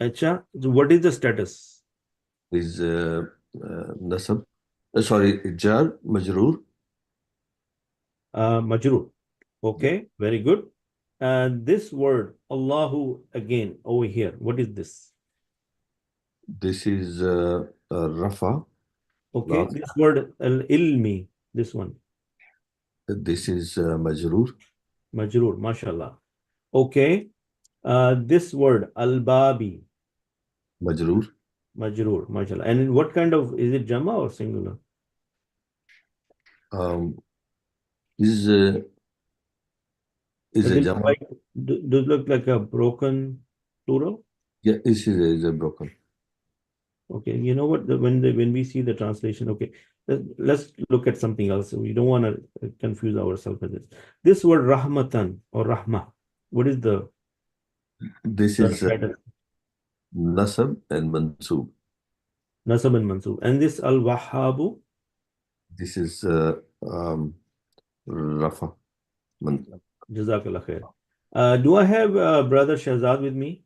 Acha, so what is the status? Is nasab. Sorry, jar, majroor. Majroor. Okay, very good. And this word, Allahu, again, over here, what is this? This is rafa. Okay, Last. this word, al-ilmi, this one. This is majroor. Majroor, mashallah. Okay, this word, al-babi. Majroor. Majroor, mashallah. And in what kind of, is it jama or singular? Is Does a it jama. does it look like a broken plural? Yeah, this is a broken. Okay, you know what? When we see the translation, okay, let's look at something else. We don't want to confuse ourselves with this. This word rahmatan or rahmah, what is the This is nasab and mansub. nasab and mansub? And this al-wahhabu? This is rafa. Jazakallah khair. Do I have brother Shahzad with me?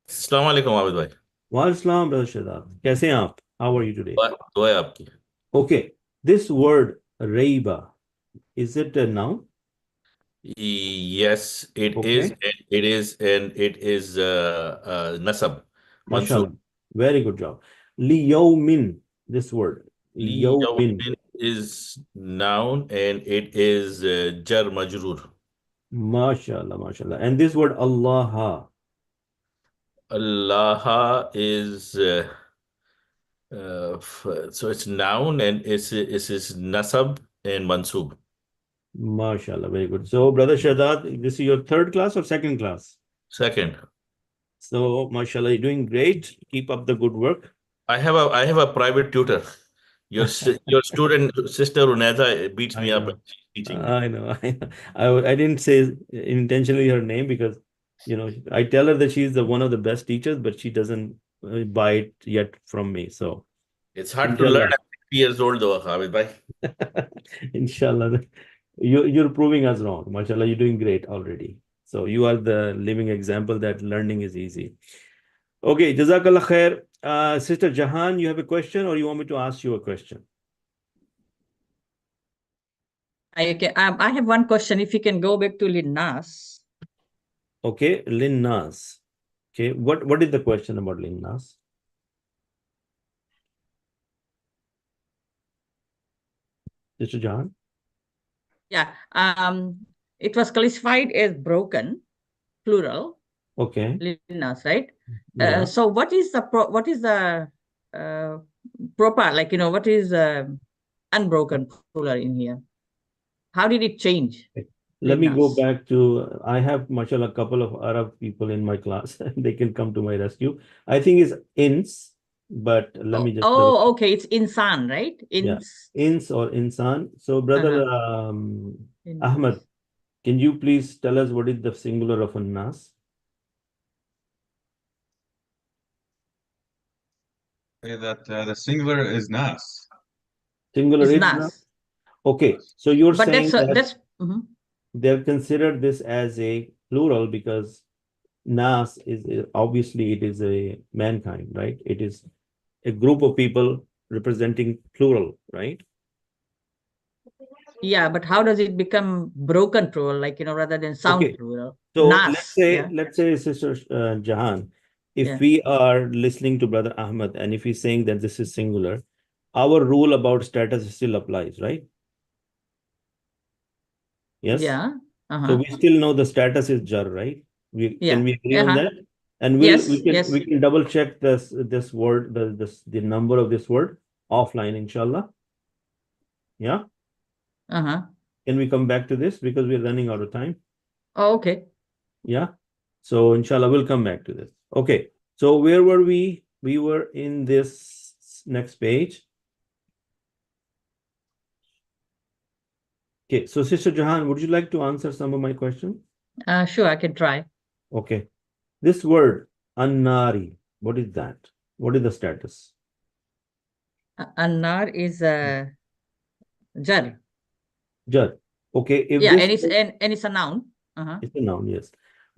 Assalamu alaikum, Abid bhai. Wa alaikum brother Shahzad. Kaise hain aap? How are you today? Dua hai aapki. Okay, this word reiba, is it a noun? Yes, it Okay. is. It is, and it is nasab. Mashallah. Mansub. Very good job. Liyawmin, this word. Yawmin Yawmin. is noun, and it is jar majroor. Mashallah, mashallah. And this word Allah. Allah is so it's noun, and it's nasab and mansub. Mashallah, very good. So, brother Shahzad, this is your third class or second class? Second. So, mashallah, you're doing great. Keep up the good work. I have a private tutor. Your student sister Uneza beats me up. Teaching me. I know. I didn't say intentionally her name because, you know, I tell her that she's one of the best teachers, but she doesn't buy it yet from me. So it's hard to learn at 60 years old, though, Abid bhai. Inshallah, you're proving us wrong. Mashallah, you're doing great already. So you are the living example that learning is easy. Okay, Jazakallah khair. Sister Jahan, you have a question, or you want me to ask you a question? Okay, I have one question. If you can go back to Linnas. Okay, Linnas. Okay, what is the question about Linnas? Sister Jahan? Yeah, it was classified as broken, plural. Okay. Linnas, right? Yeah. So what is the proper, like, you know, what is unbroken plural in here? How did it change? Let me go back to, I have, mashallah, a couple of Arab people in my class. They can come to my rescue. I think it's ins, but let me just. Oh, okay. It's insan, right? Ins. Yeah. Ins or insan. So, brother Ahmed, can you please tell us what is the singular of nas? Say that the singular is nas. Singular is nas. Okay, so you're saying that they've considered this as a plural because nas is obviously it is a mankind, right? It is a group of people representing plural, right? Yeah, but how does it become broken plural, like, you know, rather than sound plural? So nas, let's say, Sister Jahan, if we are listening to Brother Ahmed and if he's saying that this is singular, our rule about status still applies, right? Yes. Yeah. So we still know the status is jar, right? Can we agree on that? And we can double check this word, the number of this word offline, inshallah. Yeah. Can we come back to this because we're running out of time? Oh, okay. Yeah. So inshallah we'll come back to this. Okay. So where were we? We were in this next page. Okay, so Sister Jahan, would you like to answer some of my questions? Sure, I can try. Okay. This word, annari, what is that? What is the status? Annar is Jar. Jar. Okay, if Yeah, this and it's a noun. it's a noun, yes.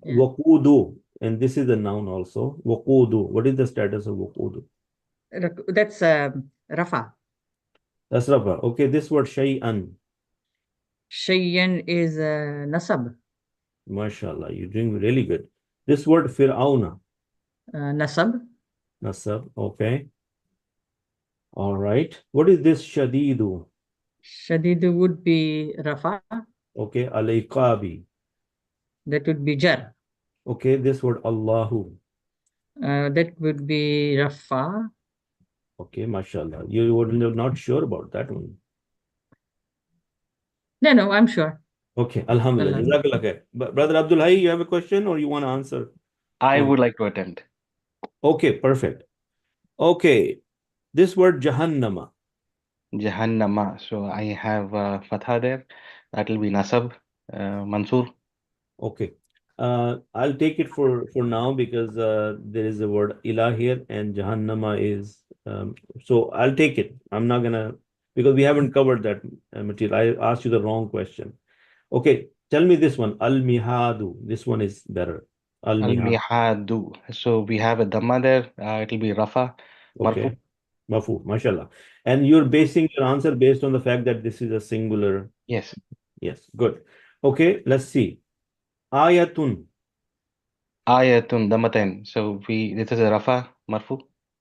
Yeah. Waqudu, and this is a noun also. Waqudu. What is the status of waqudu? That's Rafa. That's Rafa. Okay, this word shay'an. Shayyan is Nasab. MashaAllah, you're doing really good. This word fir'auna. Nasab. Nasab. Okay. All right. What is this shadidu? Shadidu would be Rafa. Okay. Al-iqabi. That would be Jar. Okay. This word Allahu. That would be Rafa. Okay. MashaAllah. You were not sure about that one. No, I'm sure. Okay. Alhamdulillah. Jazakallah khair. Brother Abdul Hai, you have a question or you want to answer? I would like to attempt. Okay. Perfect. Okay. This word Jahannama. Jahannama. So I have Fatha there. That will be Nasab, Mansur. Okay. I'll take it for now because there is a word ilah here and Jahannama is so I'll take it. I'm not gonna because we haven't covered that material. I asked you the wrong question. Okay, tell me this one. Al-Mihadu. This one is better. Al-Mihadu. Al-Mihadu. So we have a Dhamma there. It will be Rafa, Okay. Marfu. Mafu, mashallah. And you're basing your answer based on the fact that this is a singular. Yes. Yes, good. Okay, let's see. Ayatun. Ayatun Dhammatain. So this is a Rafa, Marfu.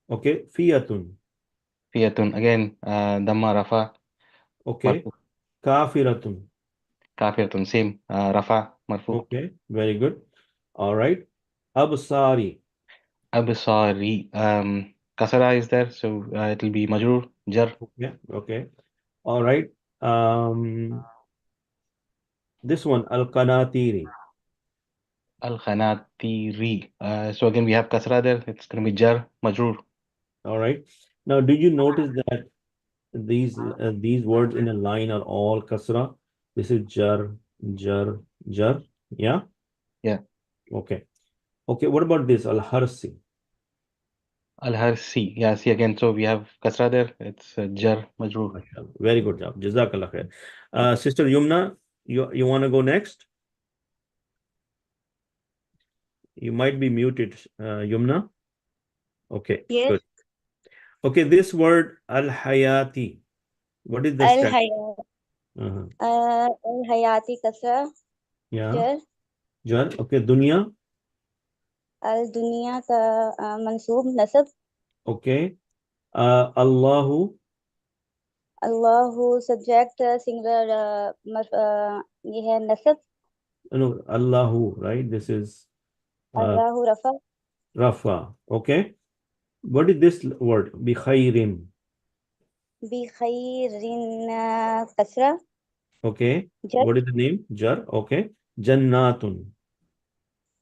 Okay, Fiyatun. Fiyatun. Again, Dhamma, Rafa. Okay. Marfu. Kafiratun. Kafiratun. Same. Rafa, Marfu. Okay, very good. All right. Absari. Absari. Kasara is there, so it will be Majrur, Jar. Okay. All right. This one, Al-Qanatiri. Al-Khanatiri. So again, we have Kasra there. It's going to be Jar, Majrur. All right. Now, did you notice that these words in a line are all kasra? This is jar, jar, jar. Yeah? Yeah. Okay. Okay, what about this? Al-Harsi. Al-Harsi. Yeah, see again. So we have Kasra there. It's Jar, Majrur. Very good job. Jazakallah khair. Sister Yumna, you want to go next? You might be muted, Yumna. Okay, Yes. good. Okay, this word al-hayati. What is the status? Al-hayati kasra. Yeah. Jar. Jar. Okay, dunya. Al-dunya ka mansub nasab. Okay. Allahu. Allahu subject singular ये है nasab. No, Allahu, right? This is Allahu rafa. Rafa. Okay. What is this word? Bi khairin. Bi khairin kasra. Okay. Jar. What is the name? Jar. Okay. Jannatun.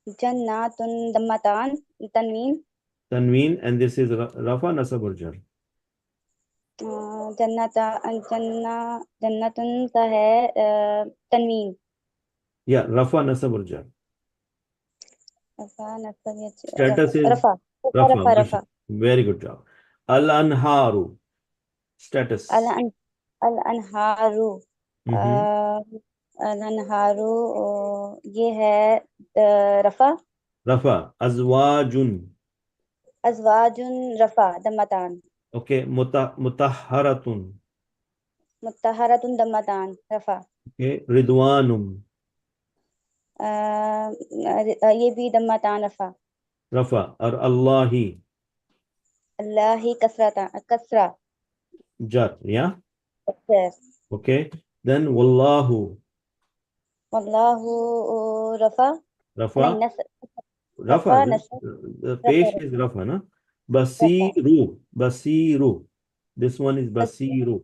Jannatun dammatan tanween. Tanween, and this is Rafa Nasab or Jar. जन्नतुन का है तनवीन. Yeah, Rafa Nasab or Jar. Status is Rafa. Very good job. Al-Anharu. Status. Al-Anharu. Al-Anharu ये है Rafa. Rafa. Azwajun. Azwajun Rafa dammatan. Okay. Mutahharatun. Mutahharatun dammatan Rafa. Okay. Ridwanum. ये भी dammatan Rafa. Rafa. Or Allahi. Allahi kasra. Jar. Yeah. Yes. Okay. Then Wallahu. Wallahu Rafa. Rafa. Rafa. The page is Rafa, na? Basiru. Basiru. This one is Basiru.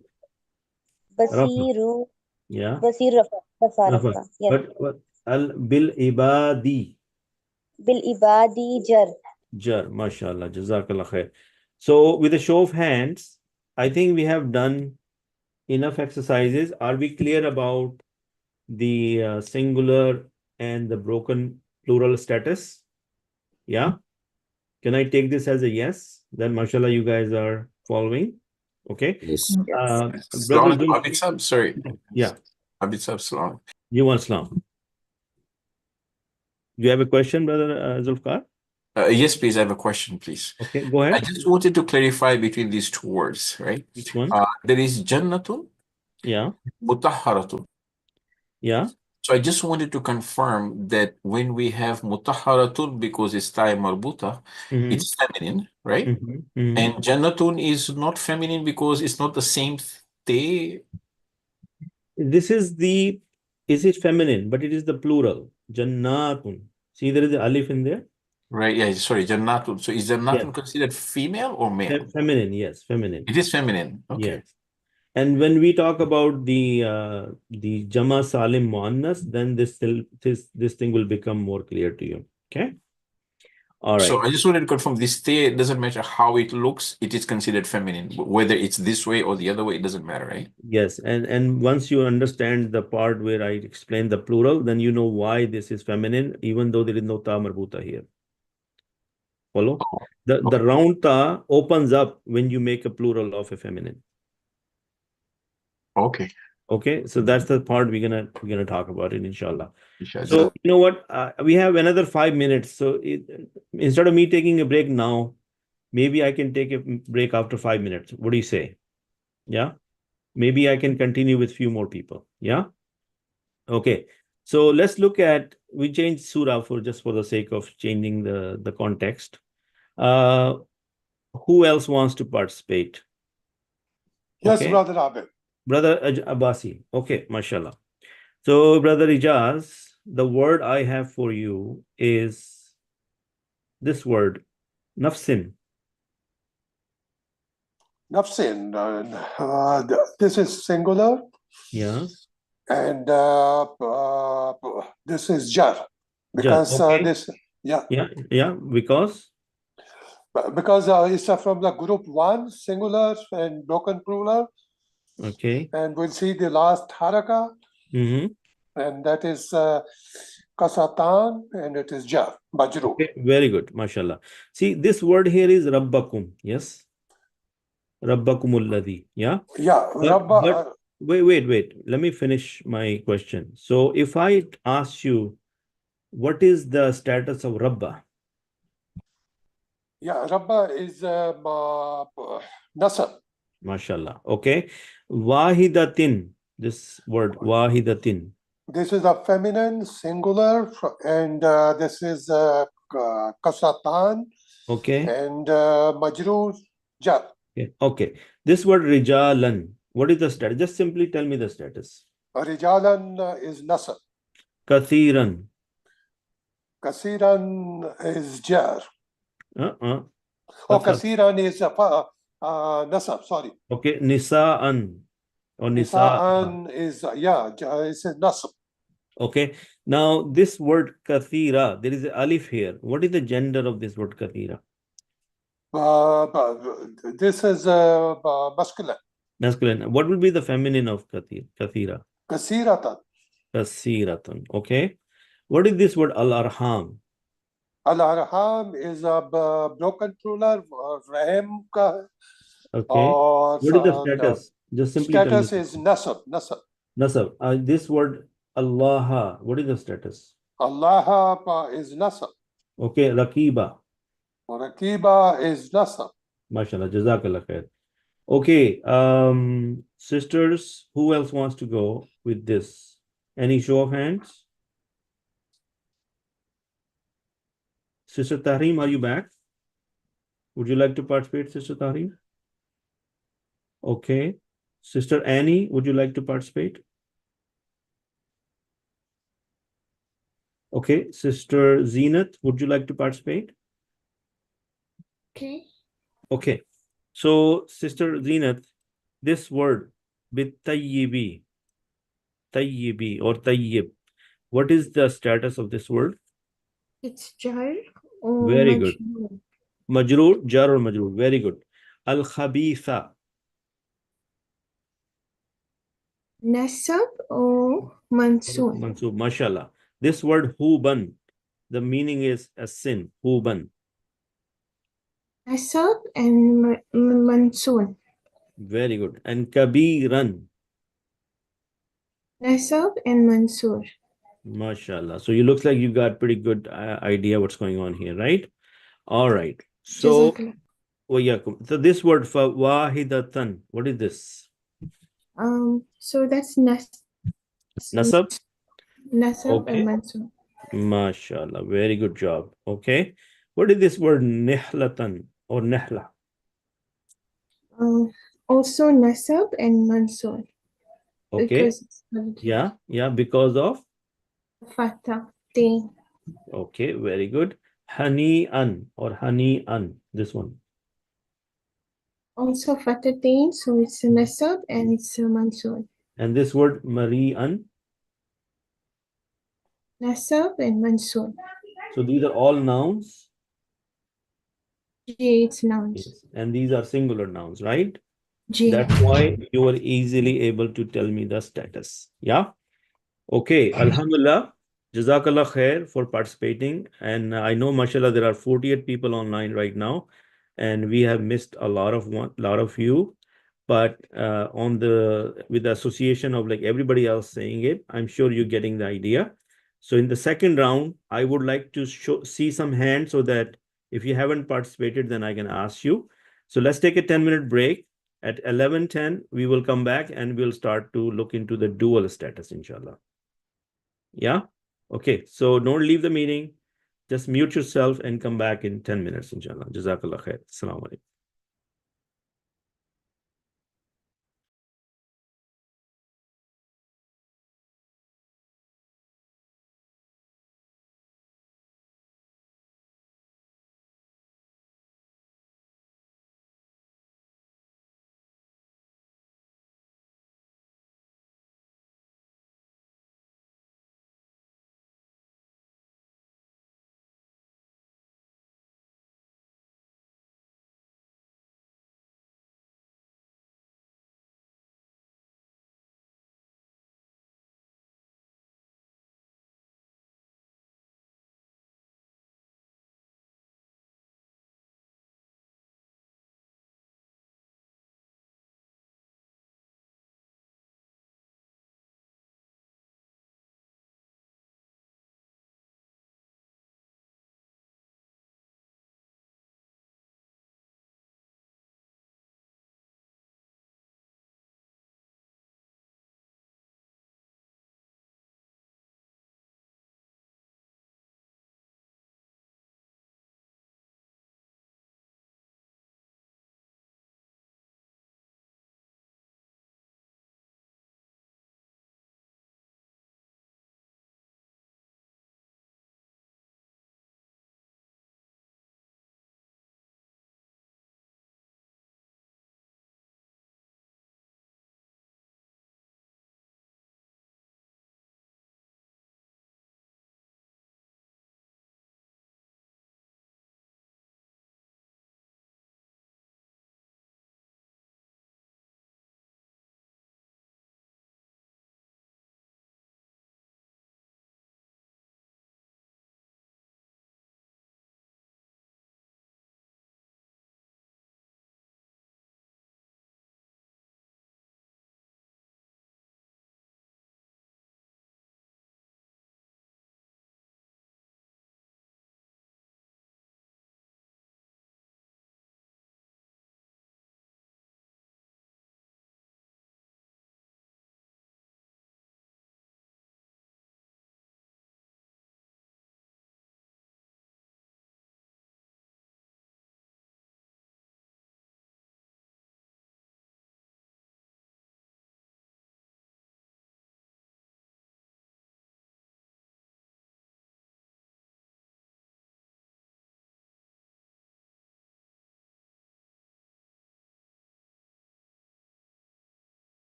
Basiru. Yeah. Basiru Rafa. Yes. But bil ibadi. Bil ibadi jar. Jar. MashaAllah. Jazakallah khair. So with a show of hands, I think we have done enough exercises. Are we clear about the singular and the broken plural status? Yeah. Can I take this as a yes? Then mashallah, you guys are following. Okay. Yes. Brother, Sorry. yeah. Salam. You want Islam? Do you have a question, Brother Zulfqar? Yes, please. I have a question, please. Okay, go ahead. I just wanted to clarify between these two words, right? Which one? There is jannatun, Yeah. mutahharatun. Yeah. So I just wanted to confirm that when we have mutahharatun, because it's ta marbuta, it's feminine, right? And jannatun is not feminine because it's not the same thing. This is it feminine, but it is the plural. Jannatun. See, there is the alif in there. Right, yeah, sorry, jannatun. So is jannatun considered female or male? Feminine, yes, feminine. It is feminine. Okay. Yes. And when we talk about the Jama Salim Muannas, then this thing will become more clear to you. Okay. All right. So I just wanted to confirm this te doesn't matter how it looks, it is considered feminine. Whether it's this way or the other way, it doesn't matter, right? Yes, and once you understand the part where I explain the plural, then you know why this is feminine, even though there is no ta marbuta here. Follow? The round ta opens up when you make a plural of a feminine. Okay. Okay, so that's the part we're gonna talk about it, inshallah. Inshallah. So you know what? We have another 5 minutes. So instead of me taking a break now, maybe I can take a break after 5 minutes. What do you say? Yeah. Maybe I can continue with few more people. Yeah. Okay. So let's look at, we changed surah for just for the sake of changing the context. Who else wants to participate? Yes, Okay. Brother Abid. Brother Abbasi. Okay, mashallah. So Brother Ijaz, the word I have for you is this word, nafsin. Nafsin. This is singular. Yeah. And this is jar. Because okay. this, yeah. Yeah, because it's from the group 1, singular and broken plural. Okay. And we'll see the last haraka. And that is kasatan, and it is jar, majrur. Okay, very good, mashallah. See, this word here is rabbakum, yes? Rabbakumul ladhi, yeah? Yeah, but wait. Let me finish my question. So if I ask you, what is the status of rabba? Yeah, rabba is nasab. Mashallah. Okay. Wahidatin, this word, wahidatin. This is a feminine singular, and this is kasatan. Okay. And majrur jar. Okay. This word rijalan, what is the status? Just simply tell me the status. Rijalan is nasab. Kathiran. Kasiran is jar. Oh, kasiran is nasab, sorry. Okay, nisa'an. Or nisa'an is, it's a nasab. Okay. Now, this word kathira, there is an alif here. What is the gender of this word kathira? This is masculine. Masculine. What will be the feminine of kathira? Kasiratan. Kasiratan. Okay. What is this word al-arham? Al-arham is a broken plural, rahim ka. Okay. What is the status? Just simply tell me. Status is nasab. Nasab. This word Allah, what is the status? Allah is nasab. Okay, Rakiba. Rakiba is nasab. MashaAllah, Jazakallah khair. Okay, sisters, who else wants to go with this? Any show of hands? Sister Tahrim, are you back? Would you like to participate, Sister Tahrim? Okay. Sister Annie, would you like to participate? Okay. Sister Zenat, would you like to participate? Okay. Okay. So, Sister Zenat, this word, bitayyibi, tayyibi or tayyib, what is the status of this word? It's jar or Very good. majrur. Majroor, jar or majroor. Very good. Al-khabitha. Nasab or mansub. Mansub, mashallah. This word huban, the meaning is a sin, huban. Nasab and mansub. Very good. And kabiran. Nasab and Mansur. MashaAllah. So you looks like you got pretty good idea what's going on here, right? All right. So, Jazakallah. wayakum. So this word for wahidatan, what is this? So that's Nasab? Nasab Okay. and Mansur. MashaAllah. Very good job. Okay. What is this word nihlatan or nihla? Also Nasab and Mansur. Okay. Because Yeah, because of? Fatah, thing. Okay, very good. Hani an or hani an, this one. Also Fatah thing, so it's a Nasab and it's a Mansur. And this word Mari an. Nasab and Mansur. So these are all nouns. It's nouns. Yes. And these are singular nouns, right? G. That's why you were easily able to tell me the status. Yeah. Okay. Alhamdulillah. Jazakallah khair for participating. And I know, mashallah, there are 48 people online right now, and we have missed a lot of you. But with the association of like everybody else saying it, I'm sure you're getting the idea. So in the second round, I would like to see some hands so that if you haven't participated, then I can ask you. So let's take a 10-minute break. At 11:10, we will come back and we'll start to look into the dual status, inshallah. Yeah? Okay. So don't leave the meeting. Just mute yourself and come back in 10 minutes, inshallah. Jazakallah khair. Assalamu alaikum.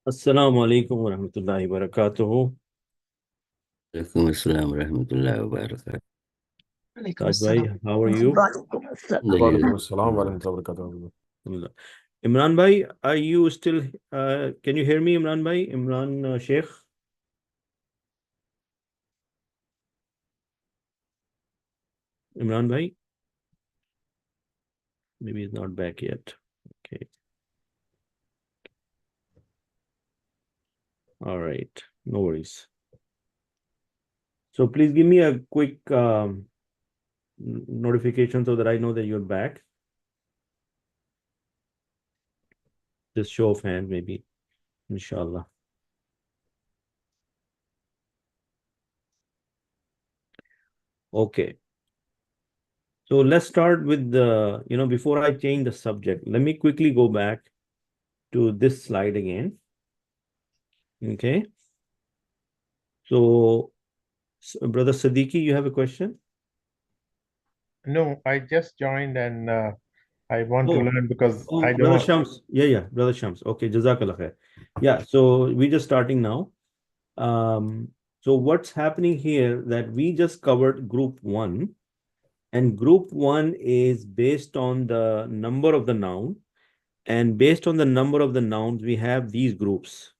Assalamu alaikum wa rahmatullahi wa barakatuhu. Alaikum As-Salaam wa rahmatullahi wa barakatuh. Taj bhai, how are you? Walaikum As-Salam wa rahmatullahi wa barakatuh. Alhamdulillah. Imran bhai, are you still, can you hear me, Imran bhai? Imran Sheikh? Imran bhai? Maybe he's not back yet. Okay. All right. No worries. So please give me a quick notification so that I know that you're back. Just show of hand, maybe. Inshallah. Okay. So let's start with the, before I change the subject, let me quickly go back to this slide again. Okay. So, Brother Siddiqui, you have a question? No, I just joined and I want to learn because I don't. Brother Shams. Yeah, Brother Shams. Okay, Jazakallah khair. Yeah, so we're just starting now. So what's happening here that we just covered group 1, and group 1 is based on the number of the noun, and based on the number of the nouns, we have these groups,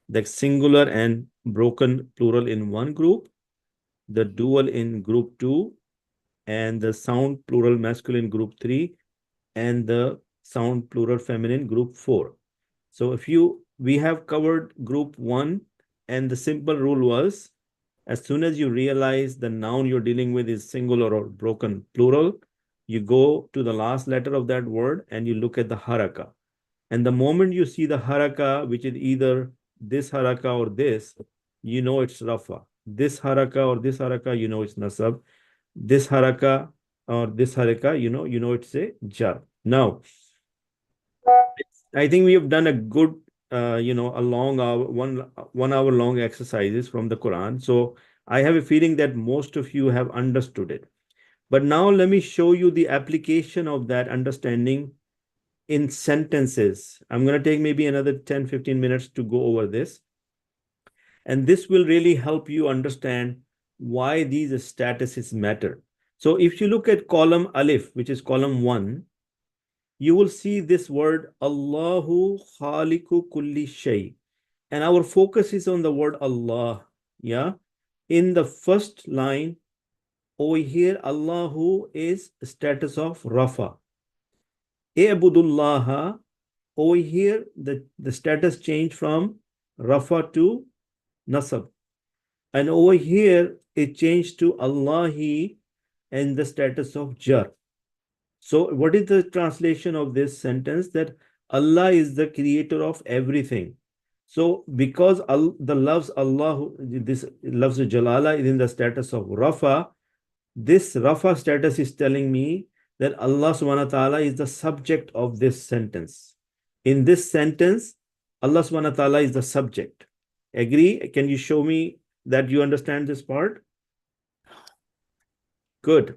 the singular and broken plural in one group, the dual in group 2, and the sound plural masculine group 3, and the sound plural feminine group 4. So we have covered group 1, and the simple rule was, as soon as you realize the noun you're dealing with is singular or broken plural, you go to the last letter of that word and you look at the haraka. And the moment you see the haraka, which is either this haraka or this, you know it's rafa. This haraka or this haraka, you know it's nasab. This haraka or this haraka, you know it's a jar. Now, I think we have done a good, a long hour, one hour long exercises from the Quran. So I have a feeling that most of you have understood it. But now let me show you the application of that understanding in sentences. I'm going to take maybe another 10-15 minutes to go over this. And this will really help you understand why these statuses matter. So if you look at column Alif, which is column 1, you will see this word Allahu Khaliqu Kulli Shay. And our focus is on the word Allah. Yeah. In the first line over here, Allahu is status of Rafa. E'budullaha, over here, the status changed from Rafa to Nasab. And over here, it changed to Allahi and the status of Jar. So what is the translation of this sentence? That Allah is the creator of everything. So because the loves Allah, this loves Jalala is in the status of Rafa, this Rafa status is telling me that Allah subhanahu wa ta'ala is the subject of this sentence. In this sentence, Allah subhanahu wa ta'ala is the subject. Agree? Can you show me that you understand this part? Good.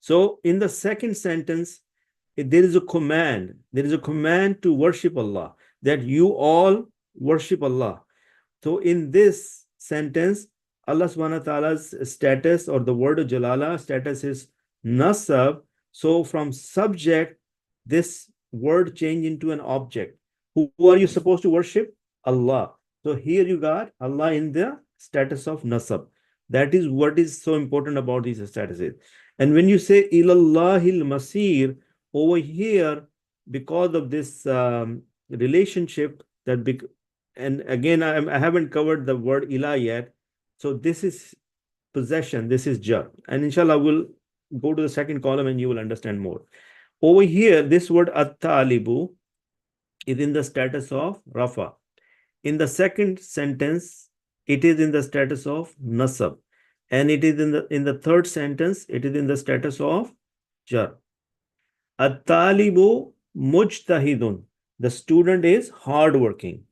So in the second sentence, there is a command. There is a command to worship Allah, that you all worship Allah. So in this sentence, Allah subhanahu wa ta'ala's status, or the word of Jalala status, is nasab. So from subject, this word changed into an object. Who are you supposed to worship? Allah. So here you got Allah in the status of nasab. That is what is so important about these statuses. And when you say ilallahil masir, over here, because of this relationship, and again, I haven't covered the word ilah yet. So this is possession, this is jar. And inshallah, we'll go to the second column and you will understand more. Over here, this word at-talibu is in the status of rafa. In the second sentence, it is in the status of nasab. And it is in the third sentence, it is in the status of jar. At-talibu mujtahidun. The student is hardworking.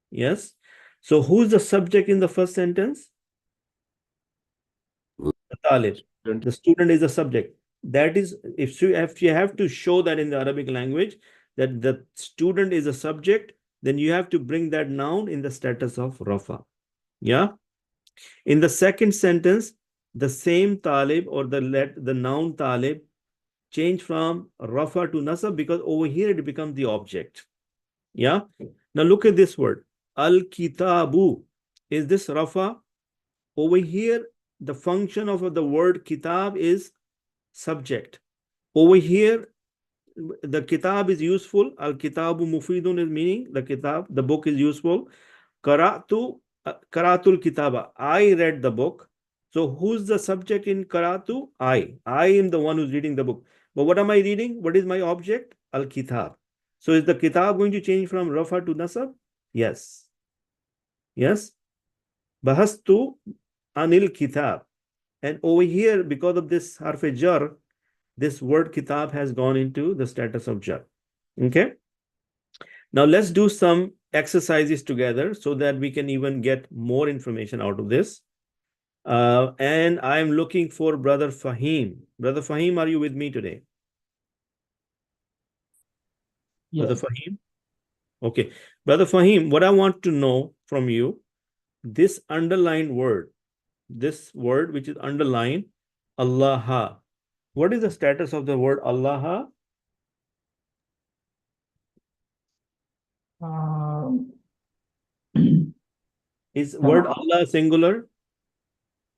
Yes. So who's the subject in the first sentence? The talib. The student is the subject. That is, if you have to show that in the Arabic language, that the student is a subject, then you have to bring that noun in the status of rafa. Yeah. In the second sentence, the same talib or the noun talib change from rafa to nasab because over here it becomes the object. Yeah. Now look at this word. Al-kitabu. Is this rafa? Over here, the function of the word kitab is subject. Over here, the kitab is useful. Al-kitabu mufidun is meaning the kitab, the book is useful. Karatul kitaba. I read the book. So who's the subject in karatu? I am the one who's reading the book. But what am I reading? What is my object? Al-kitab. So is the kitab going to change from rafa to nasab? Yes. Yes. Bahastu anil kitab. And over here, because of this harf jar, this word kitab has gone into the status of jar. Okay. Now let's do some exercises together so that we can even get more information out of this. And I'm looking for Brother Fahim. Brother Fahim, are you with me today? Yes. Brother Fahim? Okay. Brother Fahim, what I want to know from you, this underlined word, this word which is underlined, Allah. What is the status of the word Allah? Is word Allah singular?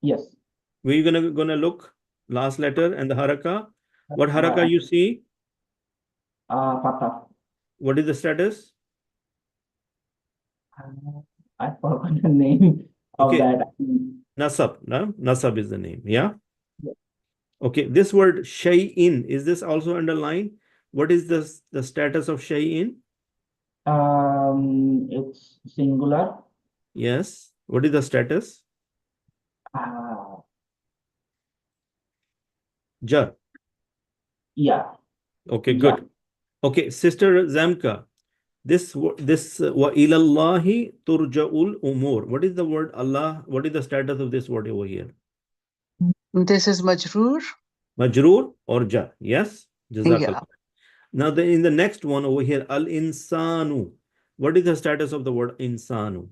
Yes. We're gonna look last letter and the haraka. What haraka you see? Fatah. What is the status? I forgot the name of that. Nasab. No? Nasab is the name. Yeah. Yes. Okay. This word shay'in, is this also underlined? What is the status of shay'in? It's singular. Yes. What is the status? Jar. Yeah. Okay, good. Okay, Sister Zamka. This wa ilallahi turja'ul umur. What is the word Allah? What is the status of this word over here? This is majroor. Majroor or jar? Yes. Jazakallah. Yeah. Now in the next one over here, al-insanu. What is the status of the word insanu?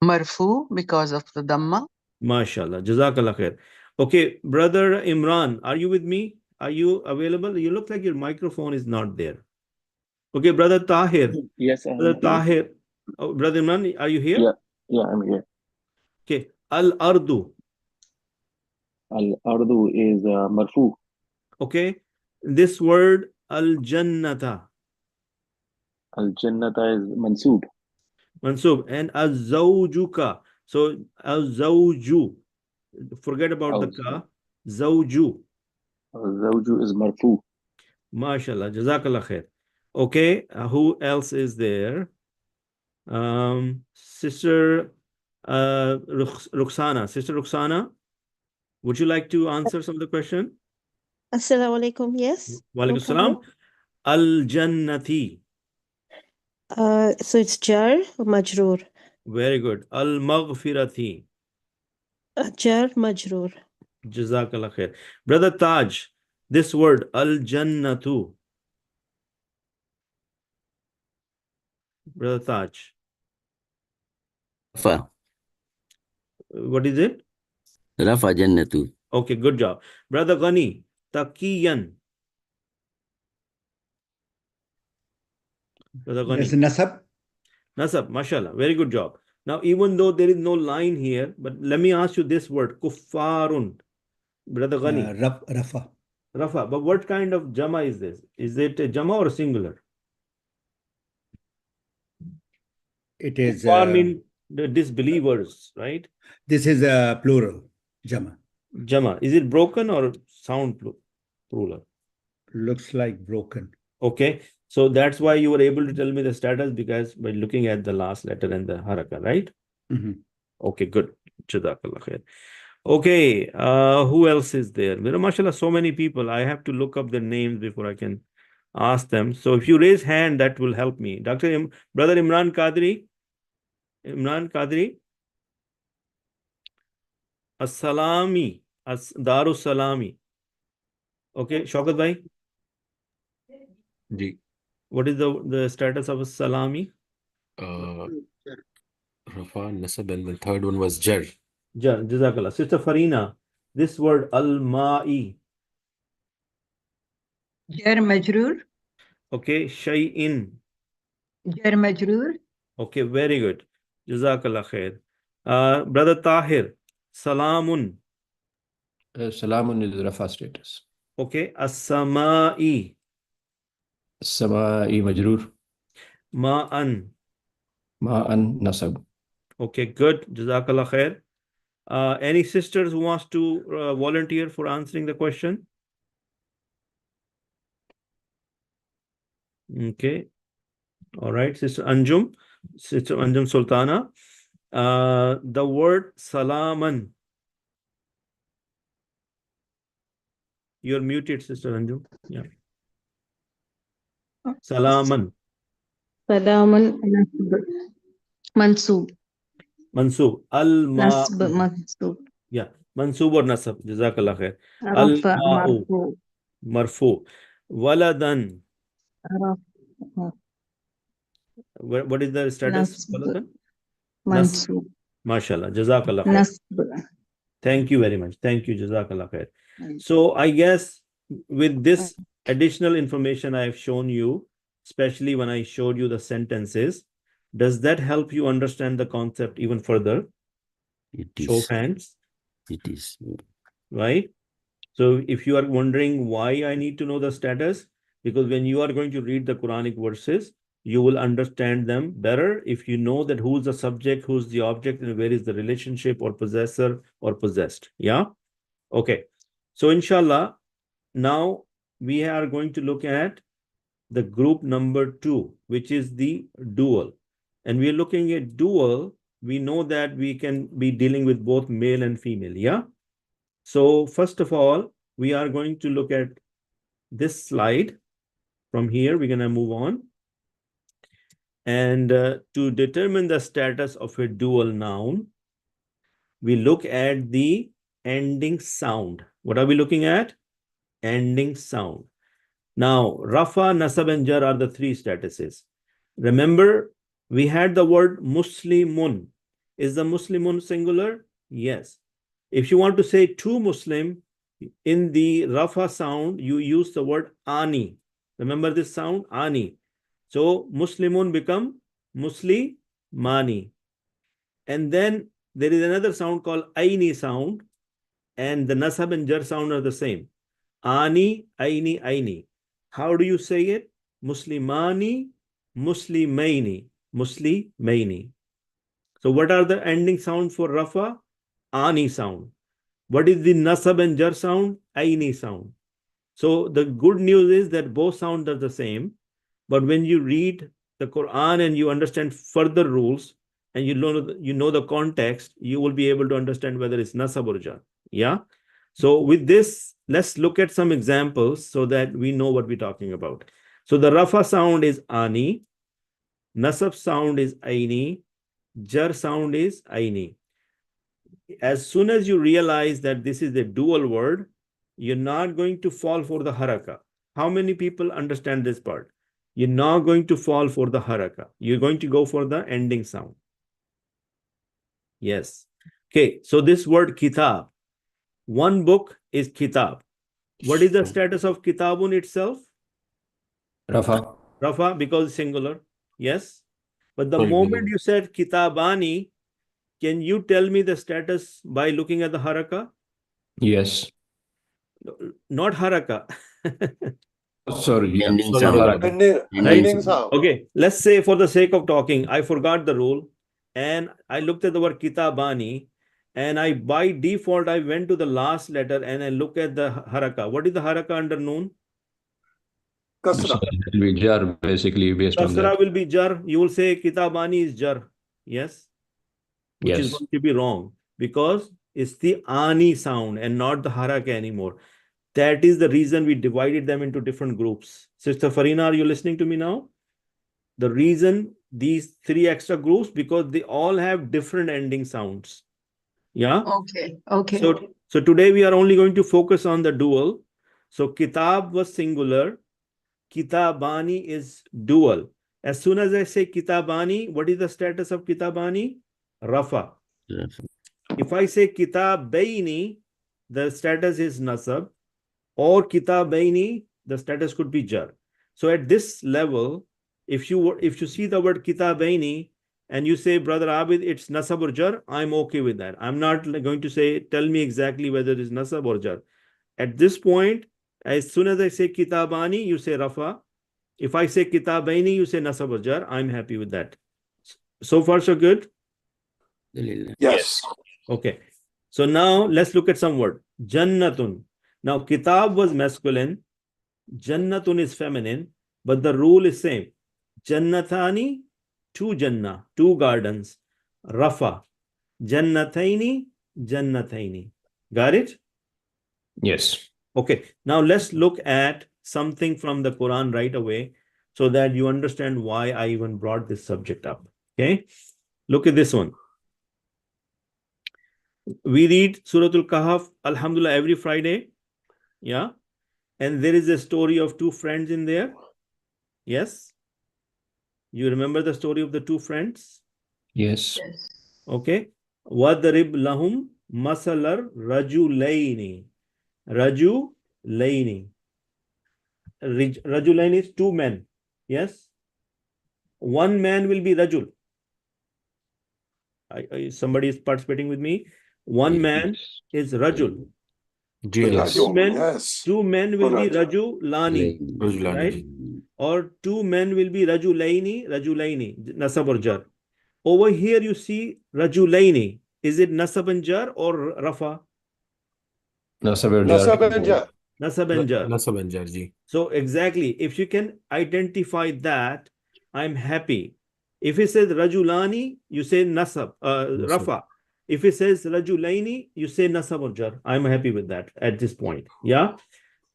Marfu because of the dhamma. MashaAllah. Jazakallah khair. Okay, Brother Imran, are you with me? Are you available? You look like your microphone is not there. Okay, Brother Tahir. Yes, I am Brother here. Tahir. Oh, Brother Imran, are you here? Yeah, I'm here. Okay. Al-ardu. Al-ardu is marfu. Okay. This word al-jannata. Al-jannata is mansub. Mansub. And az-zawjuka. So az-zawju. Forget about the ka. Zawju. Zawju is marfu. MashaAllah. Jazakallah khair. Okay. Who else is there? Sister Ruxana. Sister Ruxana, would you like to answer some of the question? Assalamu alaikum. Yes. Wa alaikum salam. Al-jannati. So it's jar or majroor? Very good. Al-maghfirati. Jar majroor. Jazakallah khair. Brother Taj, this word al-jannatu. Brother Taj. Rafa. What is it? Rafa jannatu. Okay, good job. Brother Ghani, taqiyan. Brother Ghani. There's nasab. Nasab, mashallah. Very good job. Now, even though there is no line here, but let me ask you this word, kuffarun. Brother Ghani. Rafa. Rafa. But what kind of jama is this? Is it a jama or a singular? It is. Kuffar mean the disbelievers, right? This is a plural. Jama. Jama. Is it broken or sound plural? Looks like broken. Okay. So that's why you were able to tell me the status, because by looking at the last letter and the haraka, right? Mm-hmm. Okay, good. Jazakallah khair. Okay, who else is there? Mashallah, so many people. I have to look up their names before I can ask them. So if you raise hand, that will help me. Brother Imran Qadri. Imran Qadri. As-Salami. Darus-Salami. Okay, Shaukat bhai. Ji. What is the status of As-Salami? Rafa, Nasab, and the third one was Jar. Jar, Jazakallah. Sister Farina, this word al-ma'i. Jar majroor. Okay, shay'in. Jar majroor. Okay, very good. Jazakallah khair. Brother Tahir, salamun. Salamun is Rafa status. Okay, as-sama'i. Sama'i majroor. Ma'an. Ma'an nasab. Okay, good. Jazakallah khair. Any sisters who wants to volunteer for answering the question? Okay. All right, Sister Anjum Sultana. The word salaman. You're muted, Sister Anjum. Yeah. Salaman. Salamun mansub. Mansub. Nasb Al-ma'u. mansub. Yeah. Mansub or nasab. Jazakallah khair. Rafa Al-ma'u. marfu. Marfu. Waladan. Rafa What is the status? nasb Waladan? mansub. MashaAllah. Jazakallah khair. Nasb. Thank you very much. Thank you. Jazakallah khair. So I guess with this additional information I have shown you, especially when I showed you the sentences, does that help you understand the concept even further? Show of hands. It is. Right? So if you are wondering why I need to know the status, because when you are going to read the Quranic verses, you will understand them better if you know that who's the subject, who's the object, and where is the relationship or possessor or possessed. Yeah? Okay. So inshallah, now we are going to look at the group number 2, which is the dual. And we are looking at dual. We know that we can be dealing with both male and female. Yeah. So first of all, we are going to look at this slide. From here, we're going to move on. And to determine the status of a dual noun, we look at the ending sound. What are we looking at? Ending sound. Now, Rafa, Nasab, and Jar are the 3 statuses. Remember, we had the word Muslimun. Is the Muslimun singular? Yes. If you want to say to Muslim, in the Rafa sound, you use the word Ani. Remember this sound? Ani. So, Muslimun become Muslimani. And then there is another sound called Aini sound. And the Nasab and Jar sound are the same. Ani, Aini, Aini. How do you say it? Muslimani, Muslimaini, Muslimaini. So what are the ending sound for Rafa? Ani sound. What is the Nasab and Jar sound? Aini sound. So the good news is that both sounds are the same. But when you read the Quran and you understand further rules and you know the context, you will be able to understand whether it's Nasab or Jar. Yeah. So with this, let's look at some examples so that we know what we're talking about. So the Rafa sound is Ani, Nasab sound is Aini, Jar sound is Aini. As soon as you realize that this is a dual word, you're not going to fall for the haraka. How many people understand this part? You're not going to fall for the haraka. You're going to go for the ending sound. Yes. Okay, so this word kitab. One book is kitab. What is the status of kitabun itself? Rafa. Rafa, because it's singular. Yes. But the Sorry, moment you said kitabani, can you tell me the status by looking at the haraka? Yes. Not haraka. Sorry. Ending Sorry sound. about that. Ending sound. Okay, let's say for the sake of talking, I forgot the rule and I looked at the word kitabani and I by default, I went to the last letter and I look at the haraka. What is the haraka under noon? Kasra. So it will be jar basically based on Kasra that. will be jar. You will say kitabani is jar. Yes. Which is Yes. going to be wrong because it's the ani sound and not the haraka anymore. That is the reason we divided them into different groups. Sister Farina, are you listening to me now? The reason these 3 extra groups, because they all have different ending sounds. Yeah. Okay. Okay. So today we are only going to focus on the dual. So kitab was singular. Kitabani is dual. As soon as I say kitabani, what is the status of kitabani? Rafa. If I say kitabaini, the status is nasab, or kitabaini, the status could be jar. So at this level, if you see the word kitabaini and you say, Brother Abid, it's nasab or jar, I'm okay with that. I'm not going to say, tell me exactly whether it is nasab or jar. At this point, as soon as I say kitabani, you say rafa. If I say kitabaini, you say nasab or jar. I'm happy with that. So far, so good? Yes. Okay. So now let's look at some word. Jannatun. Now kitab was masculine. Jannatun is feminine. But the rule is same. Jannatani, two jannah, two gardens. Rafa. Jannataini, jannataini. Got it? Yes. Okay. Now let's look at something from the Quran right away so that you understand why I even brought this subject up. Okay. Look at this one. We read Surah Al-Kahf, Alhamdulillah, every Friday. Yeah. And there is a story of two friends in there. Yes. You remember the story of the two friends? Yes. Okay. وَضْرِبْ لَهُمْ مَثَلَ الرَّجُلَيْنِ. Rajulaini. Rajulaini is two men. Yes. One man will be Rajul. Somebody is participating with me. One man is Rajul. Yes. Two men will be Rajulani. Right? Or two men will be Rajulaini, Nasab or Jar. Over here you see Rajulaini. Is it Nasab and Jar or Rafa? Nasab and jar. Nasab and Jar. Nasab and jar, ji. So exactly, if you can identify that, I'm happy. If it says Rajulani, you say Nasab, Rafa. If it says Rajulaini, you say Nasab or Jar. I'm happy with that at this point. Yeah.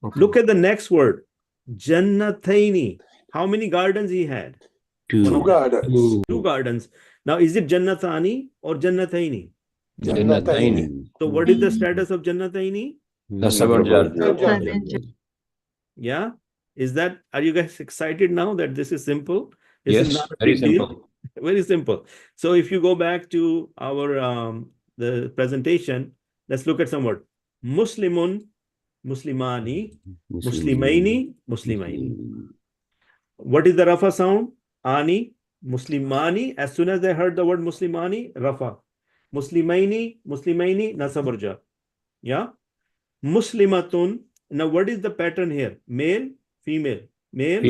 Okay. Look at the next word. Jannataini. How many gardens he had? Two gardens. Two gardens. Now, is it Jannatani or Jannataini? Jannataini. So, what is the status of Jannataini? Nasab and jar. Yeah. Is that, are you guys excited now that this is simple? This Yes, is not a very big deal. simple. Very simple. So, if you go back to our the presentation, let's look at some word. Muslimun, Muslimani, Muslimaini, Muslimaini. What is the Rafa sound? Ani, Muslimani. As soon as I heard the word Muslimani, Rafa. Muslimaini, Muslimaini, Nasab or Jar. Yeah. Muslimatun. Now, what is the pattern here? Male, female. Male,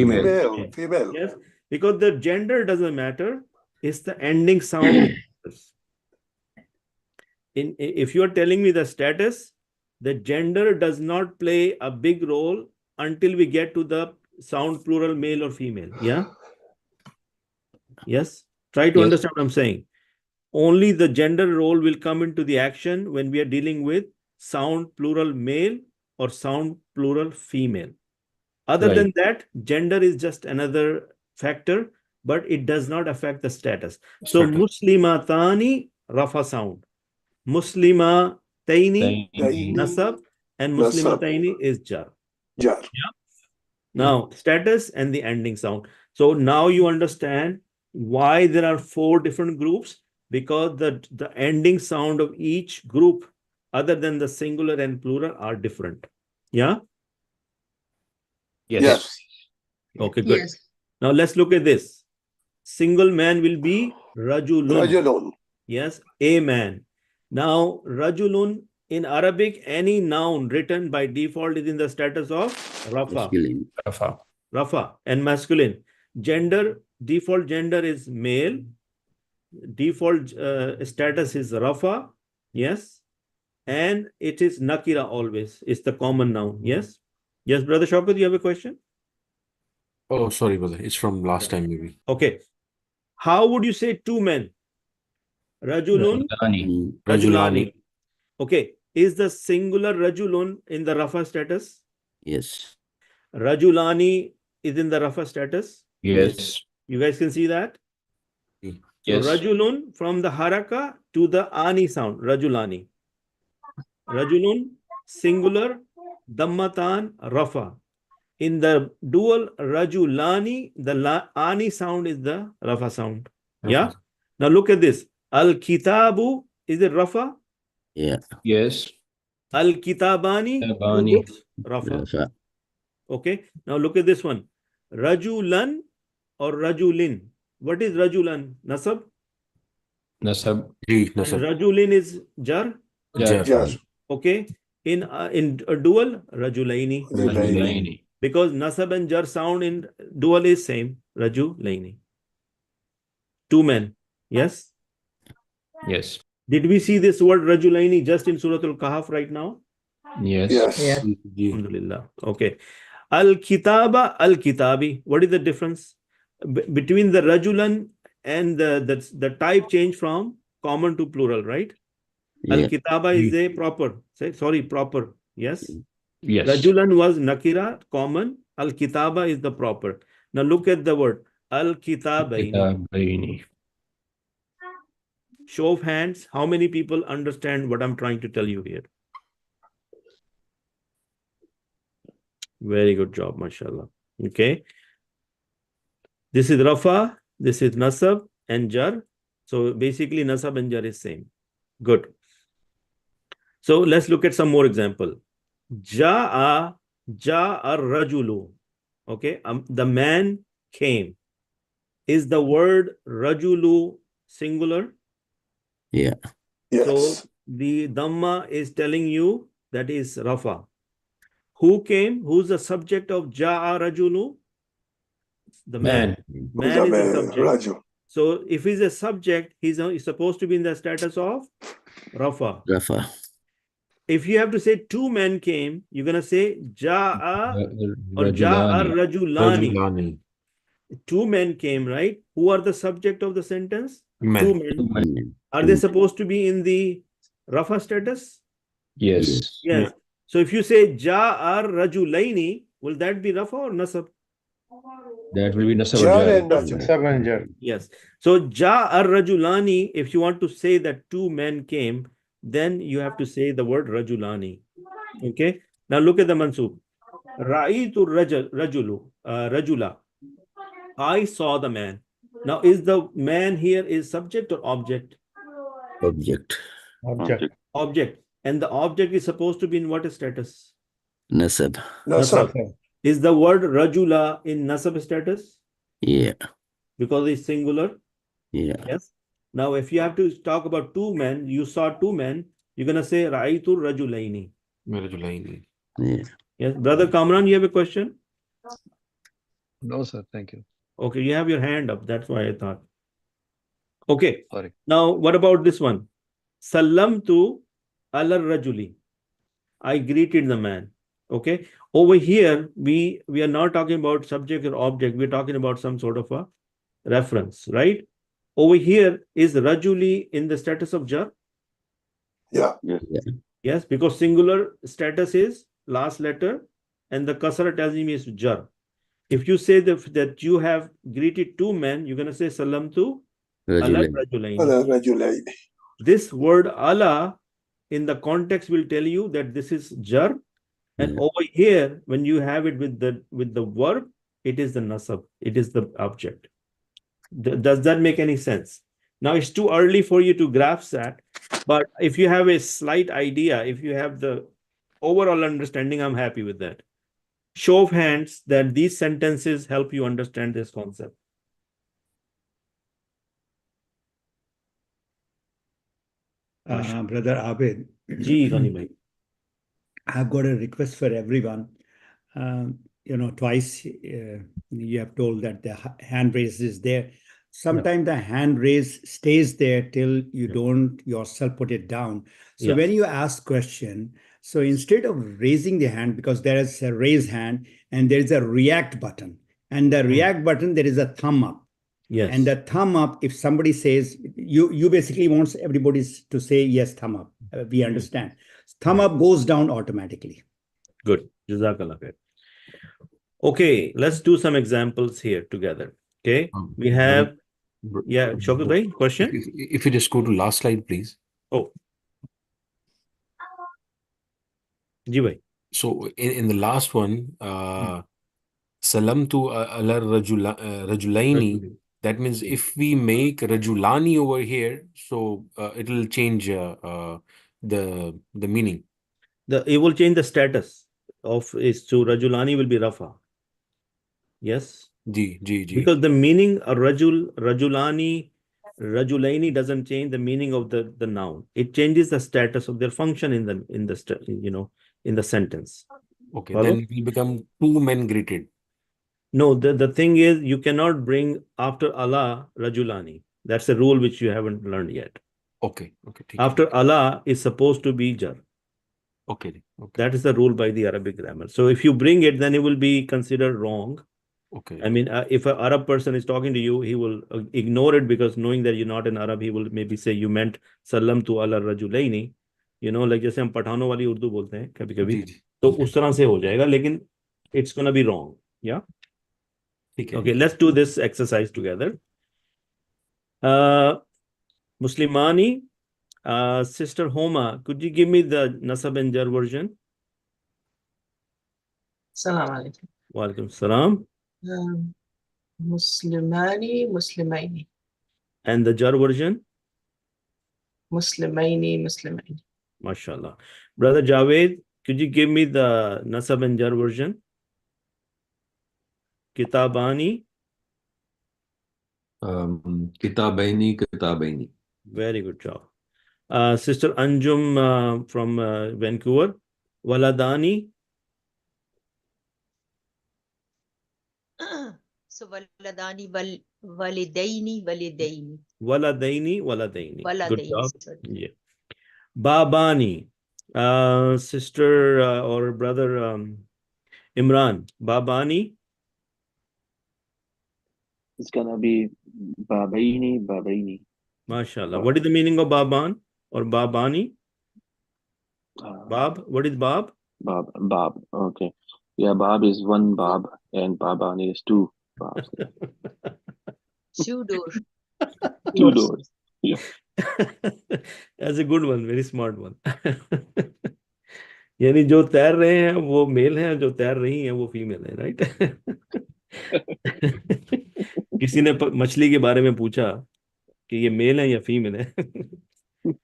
Female. Yes. Because the gender doesn't matter. It's the ending sound which matters. If you are telling me the status, the gender does not play a big role until we get to the sound plural male or female. Yeah. Yes. Try to understand what I'm saying. Only the gender role will come into the action when we are dealing with sound plural male or sound plural female. Other than that, gender is just another factor, but it does not affect the status. So Muslimatani, Rafa sound. Muslimataini, Nasab, and Muslimataini is Jar. Jar. Yeah. Now, status and the ending sound. So now you understand why there are 4 different groups, because the ending sound of each group, other than the singular and plural, are different. Yeah? Yes. Okay, good. Yes. Now let's look at this. Single man will be Rajulun. Rajulun. Yes, a man. Now, Rajulun in Arabic, any noun written by default is in the status of Rafa. Rafa and masculine. Gender, default gender is male. Default status is Rafa. Yes. And it is Nakira always. It's the common noun. Yes. Yes, Brother Shaukat, you have a question? Oh, sorry, brother. It's from last time, maybe. Okay. How would you say two men? Rajulun, Rajulani. Okay. Is the singular Rajulun in the Rafa status? Yes. Rajulani is in the Rafa status? Yes. You guys can see that? Yes. So Rajulun from the Haraka to the Ani sound, Rajulani. Rajulun, singular, Dammatan, Rafa. In the dual rajulani, the ani sound is the rafa sound. Yeah. Now look at this. Al-kitabu, is it rafa? Yeah. Yes. Al-kitabani, Tabani. rafa. Rafa. Okay. Now look at this one. Rajulan or rajulin. What is rajulan? Nasab? Nasab. And rajulin is jar? Jar. Okay. In a dual, rajulaini. Rajulaini. Because nasab and jar sound in dual is same. Rajulaini. Two men. Yes? Yes. Did we see this word rajulaini just in Surah Al-Kahf right now? Yes. Yeah. Alhamdulillah. Okay. Al-kitaba, al-kitabi. What is the difference between the rajulan and the type change from common to plural, right? Yeah. Al-kitaba is a proper. Proper. Yes? Yes. Rajulan was nakira, common. Al-kitaba is the proper. Now look at the word. Al-kitabaini. Kitabaini. Show of hands. How many people understand what I'm trying to tell you here? Very good job, mashallah. Okay. This is rafa, this is nasab and jar. So basically nasab and jar is same. Good. So let's look at some more example. Ja'a rajulu. Okay. The man came. Is the word rajulu singular? Yeah. So the dhamma is telling you that is rafa. Who came? Who's the subject of ja'a rajulu? The man. Man is the subject. So if he's a subject, he's supposed to be in the status of rafa. Rafa. If you have to say two men came, you're gonna say ja'a or ja'a rajulani. Two men came, right? Who are the subject of the sentence? Men. Two men. Are they supposed to be in the rafa status? Yes. Yes. So if you say ja'a rajulaini, will that be rafa or nasab? That will be nasab. Nasab and jar. Yes. So ja'a rajulani, if you want to say that two men came, then you have to say the word rajulani. Okay. Now look at the mansub. Ra'itu rajula. I saw the man. Now is the man here is subject or object? Object. Object. And the object is supposed to be in what status? Nasab. Is the word rajula in nasab status? Yeah. Because it's singular? Yeah. Yes. Now if you have to talk about two men, you saw two men, you're going to say Ra'aytu rajulaini. Yeah. Yes. Brother Kamran, you have a question? No, sir. Thank you. Okay, you have your hand up. That's why I thought. Okay. Sorry. Now, what about this one? Sallamtu ala rajuli. I greeted the man. Okay. Over here, we are not talking about subject or object. We're talking about some sort of a reference, right? Over here, is rajuli in the status of jar? Yeah. Yes, because singular status is last letter and the kasra tells me is jar. If you say that you have greeted two men, you're going to say salamtu ala rajulaini. This word ala in the context will tell you that this is jar, and over here when you have it with the verb, it is the nasab, it is the object. Does that make any sense? Now it's too early for you to grasp that, but if you have a slight idea, if you have the overall understanding, I'm happy with that. Show of hands that these sentences help you understand this concept. Brother Abid, Ji, Ghani bhai. I've got a request for everyone. Twice you have told that the hand raise is there. Sometimes the hand raise stays there till you don't yourself put it down. So when you ask question, so instead of raising the hand, because there is a raise hand and there is a react button, and the react button, there is a thumb up. Yes. And the thumb up, if somebody says, you basically want everybody to say yes, thumb up. We understand. Thumb up goes down automatically. Good. Jazakallah khair. Okay, let's do some examples here together. Okay, we have, Shaukat bhai, question? If you just go to last slide, please. Oh. Ji bhai. So in the last one, Salamtu ala rajulaini. That means if we make rajulani over here, so it will change the meaning. It will change the status of is to rajulani will be rafa. Yes. Ji. Because the meaning of rajulani, rajulaini doesn't change the meaning of the noun. It changes the status of their function in the sentence. Okay, Follow? then it will become two men greeted. No, the thing is you cannot bring after Allah rajulani. That's a rule which you haven't learned yet. Okay. After Allah is supposed to be jar. Okay. That is the rule by the Arabic grammar. So if you bring it, then it will be considered wrong. Okay. I mean, if an Arab person is talking to you, he will ignore it because knowing that you're not an Arab, he will maybe say you meant salam tu ala rajulaini. Like जैसे हम पठानों वाली उर्दू बोलते हैं कभी-कभी, तो उस तरह से हो जाएगा, लेकिन it's gonna be wrong. Yeah. Okay, let's do this exercise together. Muslimani, Sister Homa, could you give me the Nasab and Jar version? Assalamu alaikum. Wa alaikum salam. Muslimani, Muslimaini. And the Jar version? Muslimaini, Muslimaini. MashaAllah. Brother Javed, could you give me the Nasab and Jar version? Kitabani. Kitabaini. Very good job. Sister Anjum from Vancouver. Waladani. So waladani walidaini. Waladaini. Good job. Sorry. Yeah. Babani. Sister or brother Imran. Babani. It's gonna be babaini. MashaAllah. What is the meaning of Baban or Babani? Bab. What is Bab? Bab. Okay. Yeah, Bab is one Bab and Babani is two Babs. Two doors. Two doors. Yeah. That's a good one. Very smart one. यानी जो तैर रहे हैं वो mail हैं, जो तैर रही हैं वो फीमेल है, राइट? किसी ने मछली के बारे में पूछा कि ये मेल है या फीमेल है.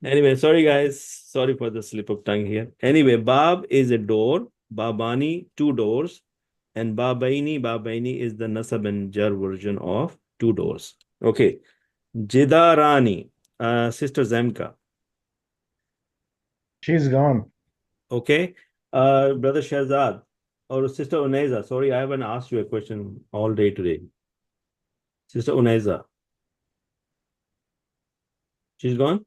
Anyway, sorry guys, sorry for the slip of tongue here. Anyway, Bab is a door, Babani two doors, and Babaini is the Nasab and Jar version of two doors. Okay. Jidarani, Sister Zemka. She's gone. Okay. Brother Shahzad or Sister Unaiza. Sorry, I haven't asked you a question all day today. Sister Unaiza. She's gone?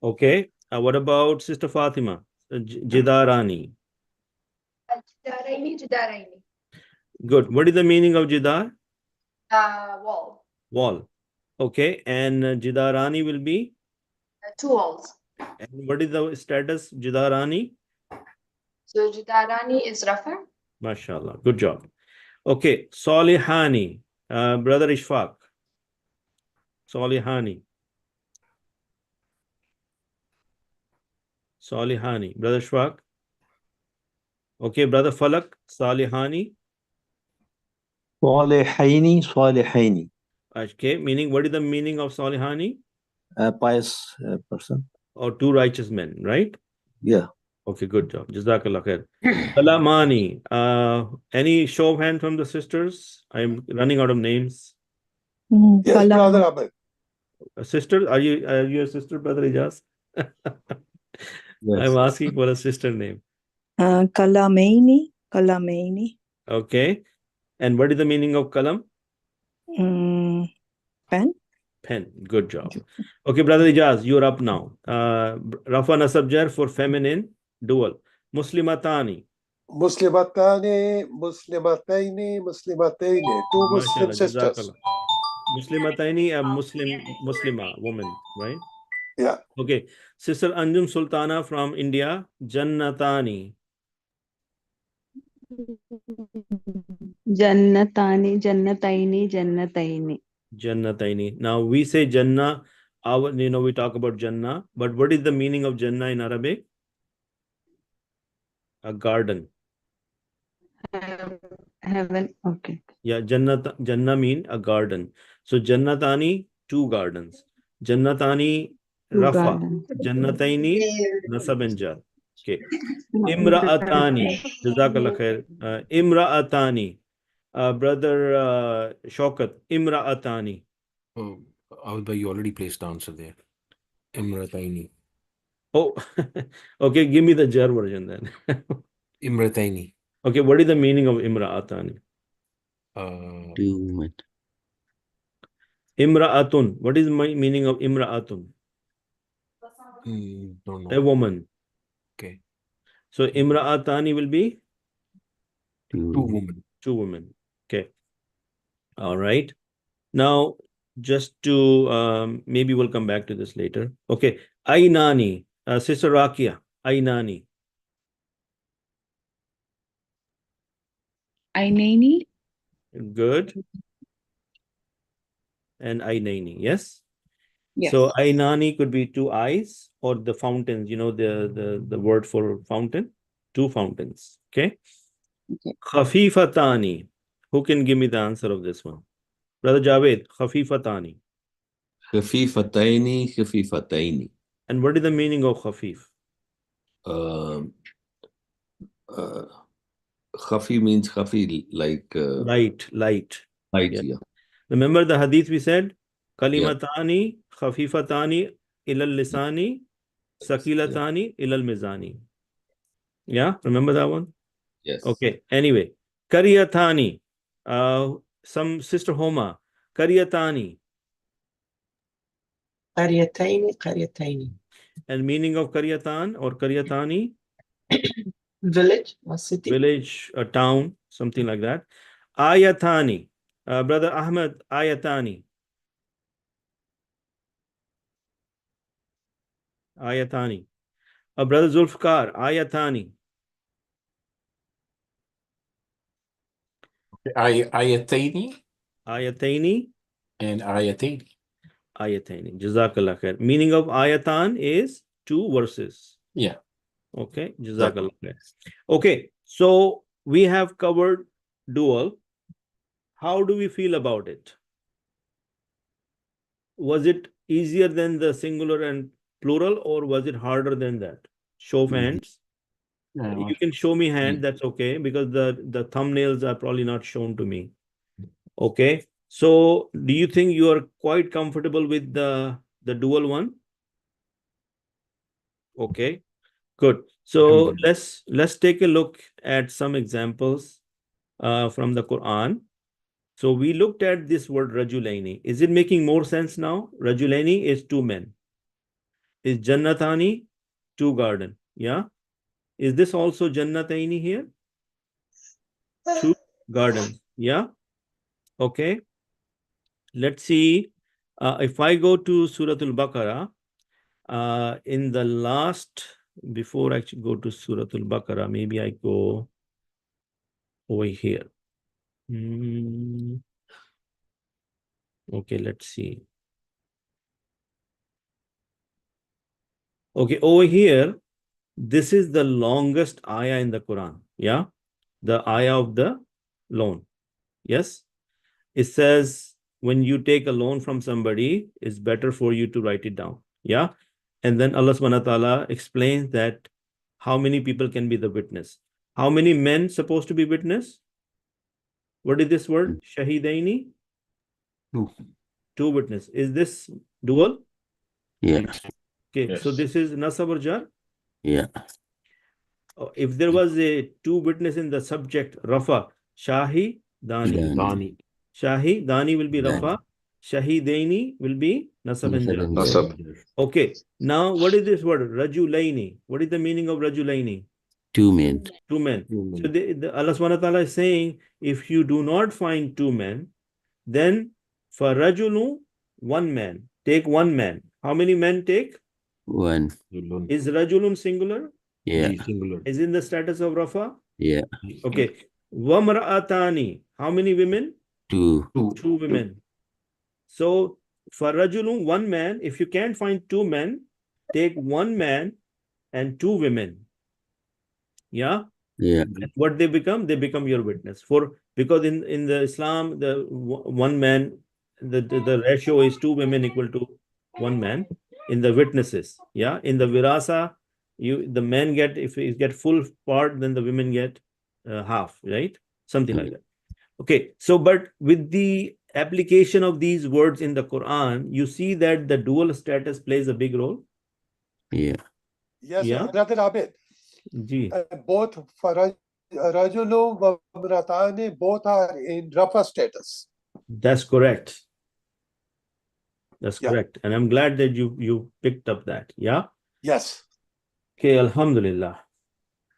Okay. What about Sister Fatima? Jidarani. Jidaraini. Good. What is the meaning of Jidar? Wall. Wall. Okay. And Jidarani will be? Two walls. And what is the status? Jidarani? So Jidarani is Rafa. MashaAllah. Good job. Okay. Salihani. Brother Ishfaq. Salihani. Brother Ishfaq. Okay. Brother Falak. Salihani. Salihaini. Okay. Meaning, what is the meaning of Salihani? A pious person. Or two righteous men, right? Yeah. Okay, good job. Jazakallah khair. Salamani. Any show of hand from the sisters? I'm running out of names. Yes, Brother Abed. Sister, are you a sister, Brother Ijaz? Yes. I'm asking for a sister name. Kalamaini. Okay. And what is the meaning of kalam? Pen. Pen. Good job. Okay, Brother Ijaz, you're up now. Rafa Nasab Jar for feminine dual. Muslimatani. Muslimataini. Two Muslim MashaAllah, sisters. Jazakallah. Muslimataini, a Muslima woman, right? Yeah. Okay. Sister Anjum Sultana from India. Jannatani. Jannataini. Now we say Jannah, we talk about Jannah, but what is the meaning of Jannah in Arabic? A garden. Heaven. Okay. Yeah, Jannah mean a garden. So Jannatani, 2 gardens. Jannatani, Two Rafa. gardens. Jannataini, Nasab and Jar. Okay. No, Imra'atani. Jazakallah khair. Imra'atani. Brother Shaukat. Imra'atani. Oh, Alba, you already placed the answer there. Imrataini. Oh, okay. Give me the Jar version then. Imrataini. Okay, what is the meaning of Imra'atani? 2 women. Imra'atun. What is my meaning of Imra'atun? Don't know. A woman. Okay. So Imra'atani will be 2 women. 2 women. Okay. All right. Now, just to maybe we'll come back to this later. Okay. Ainani. Sister Rakia. Ainani. Ainani. Good. And Ainaini. Yes. Yes. So Ainani could be 2 eyes or the fountains, you know, the word for fountain, 2 fountains. Okay. Okay. Khafifatani. Who can give me the answer of this one? Brother Javed, Khafifatani. خفيفتين خفيفتين. And what is the meaning of khafif? Khafi means khafi, like Light. light, Yeah. yeah. Remember the hadith we said? Kalimatani khafifatani ilal lisani sakilatani ilal mizani. Yeah, remember that one? Yes. Okay. Anyway, kariyatani. Some sister Homa. Kariyatani. Qaryataini. And meaning of karyatan or karyatani? Village or city. Village, a town, something like that. Ayatani. Brother Ahmed, ayatani. Ayatani. Brother Zulfikar, ayatani. Ayataini Ayataini. and ayataini. Ayataini. Jazakallah khair. Meaning of ayatan is 2 verses. Yeah. Okay. Jazakallah khair. Okay. So we have covered dual. How do we feel about it? Was it easier than the singular and plural, or was it harder than that? Show of hands. You can show me hand, that's okay, because the thumbnails are probably not shown to me. Okay. So do you think you are quite comfortable with the dual one? Okay, good. So let's take a look at some examples from the Quran. So we looked at this word Rajulaini. Is it making more sense now? Rajulaini is 2 men. Is Jannatani 2 garden? Yeah. Is this also Jannataini here? 2 gardens. Yeah. Okay. Let's see. If I go to Surah Al-Baqarah, in the last, before I actually go to Surah Al-Baqarah, maybe I go over here. Okay, let's see. Okay, over here, this is the longest ayah in the Quran. Yeah, the ayah of the loan. Yes, it says when you take a loan from somebody, it's better for you to write it down. Yeah, and then Allah subhanahu wa ta'ala explains that how many people can be the witness. How many men supposed to be witness? What is this word? Shahidaini? 2 witness. Is this dual? Yeah. Okay, so this is nasab or jar? Yeah. If there was a 2 witness in the subject, Rafa, Shahi, Dani. Dani. Shahi, Dani will be Rafa. Shahidaini will be nasab and jar. Nasab. Okay, now what is this word? Rajulaini. What is the meaning of Rajulaini? 2 men. 2 men. So Allah subhanahu wa ta'ala is saying, if you do not find 2 men, then for Rajulu, 1 man. Take 1 man. How many men take? 1. Is Rajulun singular? Yeah. Singular. Is in the status of Rafa? Yeah. Okay. Wamra'atani. How many women? 2. 2 women. So for Rajulun, 1 man. If you can't find 2 men, take 1 man and 2 women. Yeah. Yeah. And what they become your witness. Because in the Islam, the one man, the ratio is 2 women equal to 1 man in the witnesses. Yeah. In the virasa, the men get, if you get full part, then the women get half, right? Something like that. Okay. So, but with the application of these words in the Quran, you see that the dual status plays a big role. Yeah. Yes, Yeah. Brother Abid. Ji. Both Rajulu wa Mratani both are in Rafa status. That's correct. That's Yeah. correct. And I'm glad that you picked up that. Yeah. Yes. Okay, Alhamdulillah.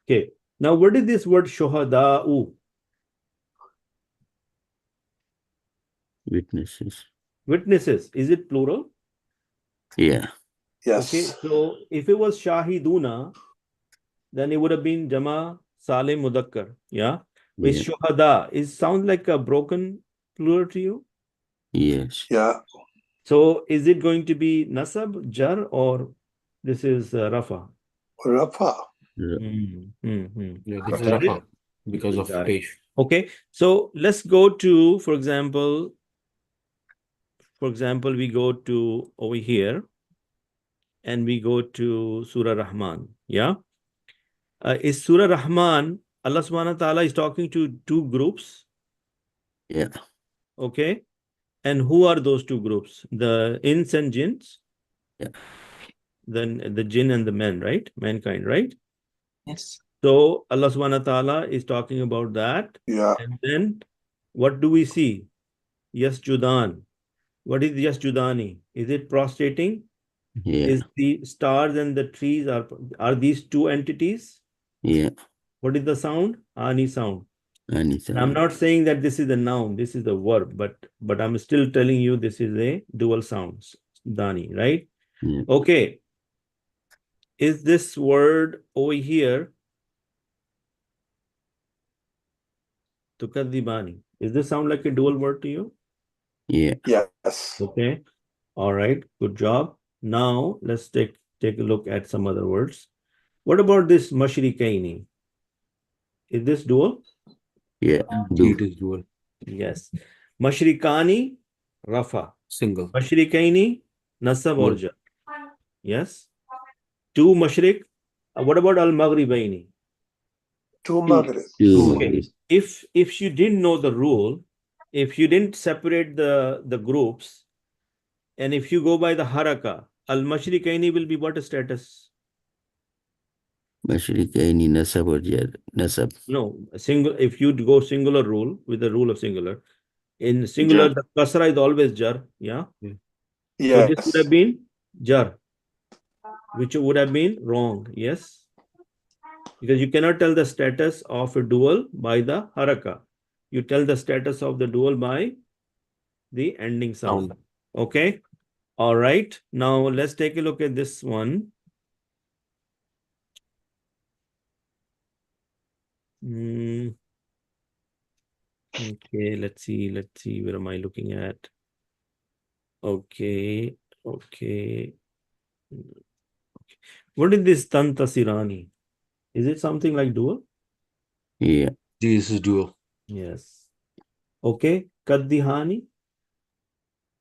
Okay. Now, what is this word shohada'u? Witnesses. Witnesses. Is it plural? Yeah. Yes. Okay. So if it was shahiduna, then it would have been jama salim mudakkar. Yeah. With Yeah. shohada, it sounds like a broken plural to you. Yes. Yeah. So is it going to be nasab, jar, or this is rafa? Rafa. Yeah, this is Got it? Rafa because of Got it. Peish. Okay, so let's go to, for example, we go to over here and we go to Surah Rahman. Yeah. Is Surah Rahman, Allah subhanahu wa ta'ala is talking to 2 groups. Yeah. Okay. And who are those 2 groups? The ins and jinns? Yeah. Then the jinn and the men, right? Mankind, right? Yes. So Allah subhanahu wa ta'ala is talking about that. Yeah. And then what do we see? Yasjudan. What is Yasjudani? Is it prostrating? Yeah. Is the stars and the trees are these 2 entities? Yeah. What is the sound? Ani sound. Anything. I'm not saying that this is a noun, this is the verb, but I'm still telling you this is a dual sound. Dani, right? Yeah. Okay. Is this word over here tukadibani? Does this sound like a dual word to you? Yeah. Yes. Okay. All right. Good job. Now let's take a look at some other words. What about this mashrikaini? Is this dual? Yeah. It is dual. Yes. Mashrikani, rafa. Single. Mashrikaini, nasab or Yeah. jar. Yes. 2 mashrik. What about al-maghribaini? 2 Maghrib. Okay. If you didn't know the rule, if you didn't separate the groups, and if you go by the haraka, al-mashrikaini will be what status? Mashrikaini nasab or jar. Nasab. No, single. If you go singular rule with the rule of singular, in singular Jar. the kasra is always jar. Yeah. Yes. So this would have been jar, which would have been wrong. Yes, because you cannot tell the status of a dual by the haraka. You tell the status of the dual by the ending sound. Okay. All right. Now let's take a look at this one. Okay, let's see. Where am I looking at? Okay. What is this Tantasirani? Is it something like dual? Yeah. This is dual. Yes. Okay. Kaddihani?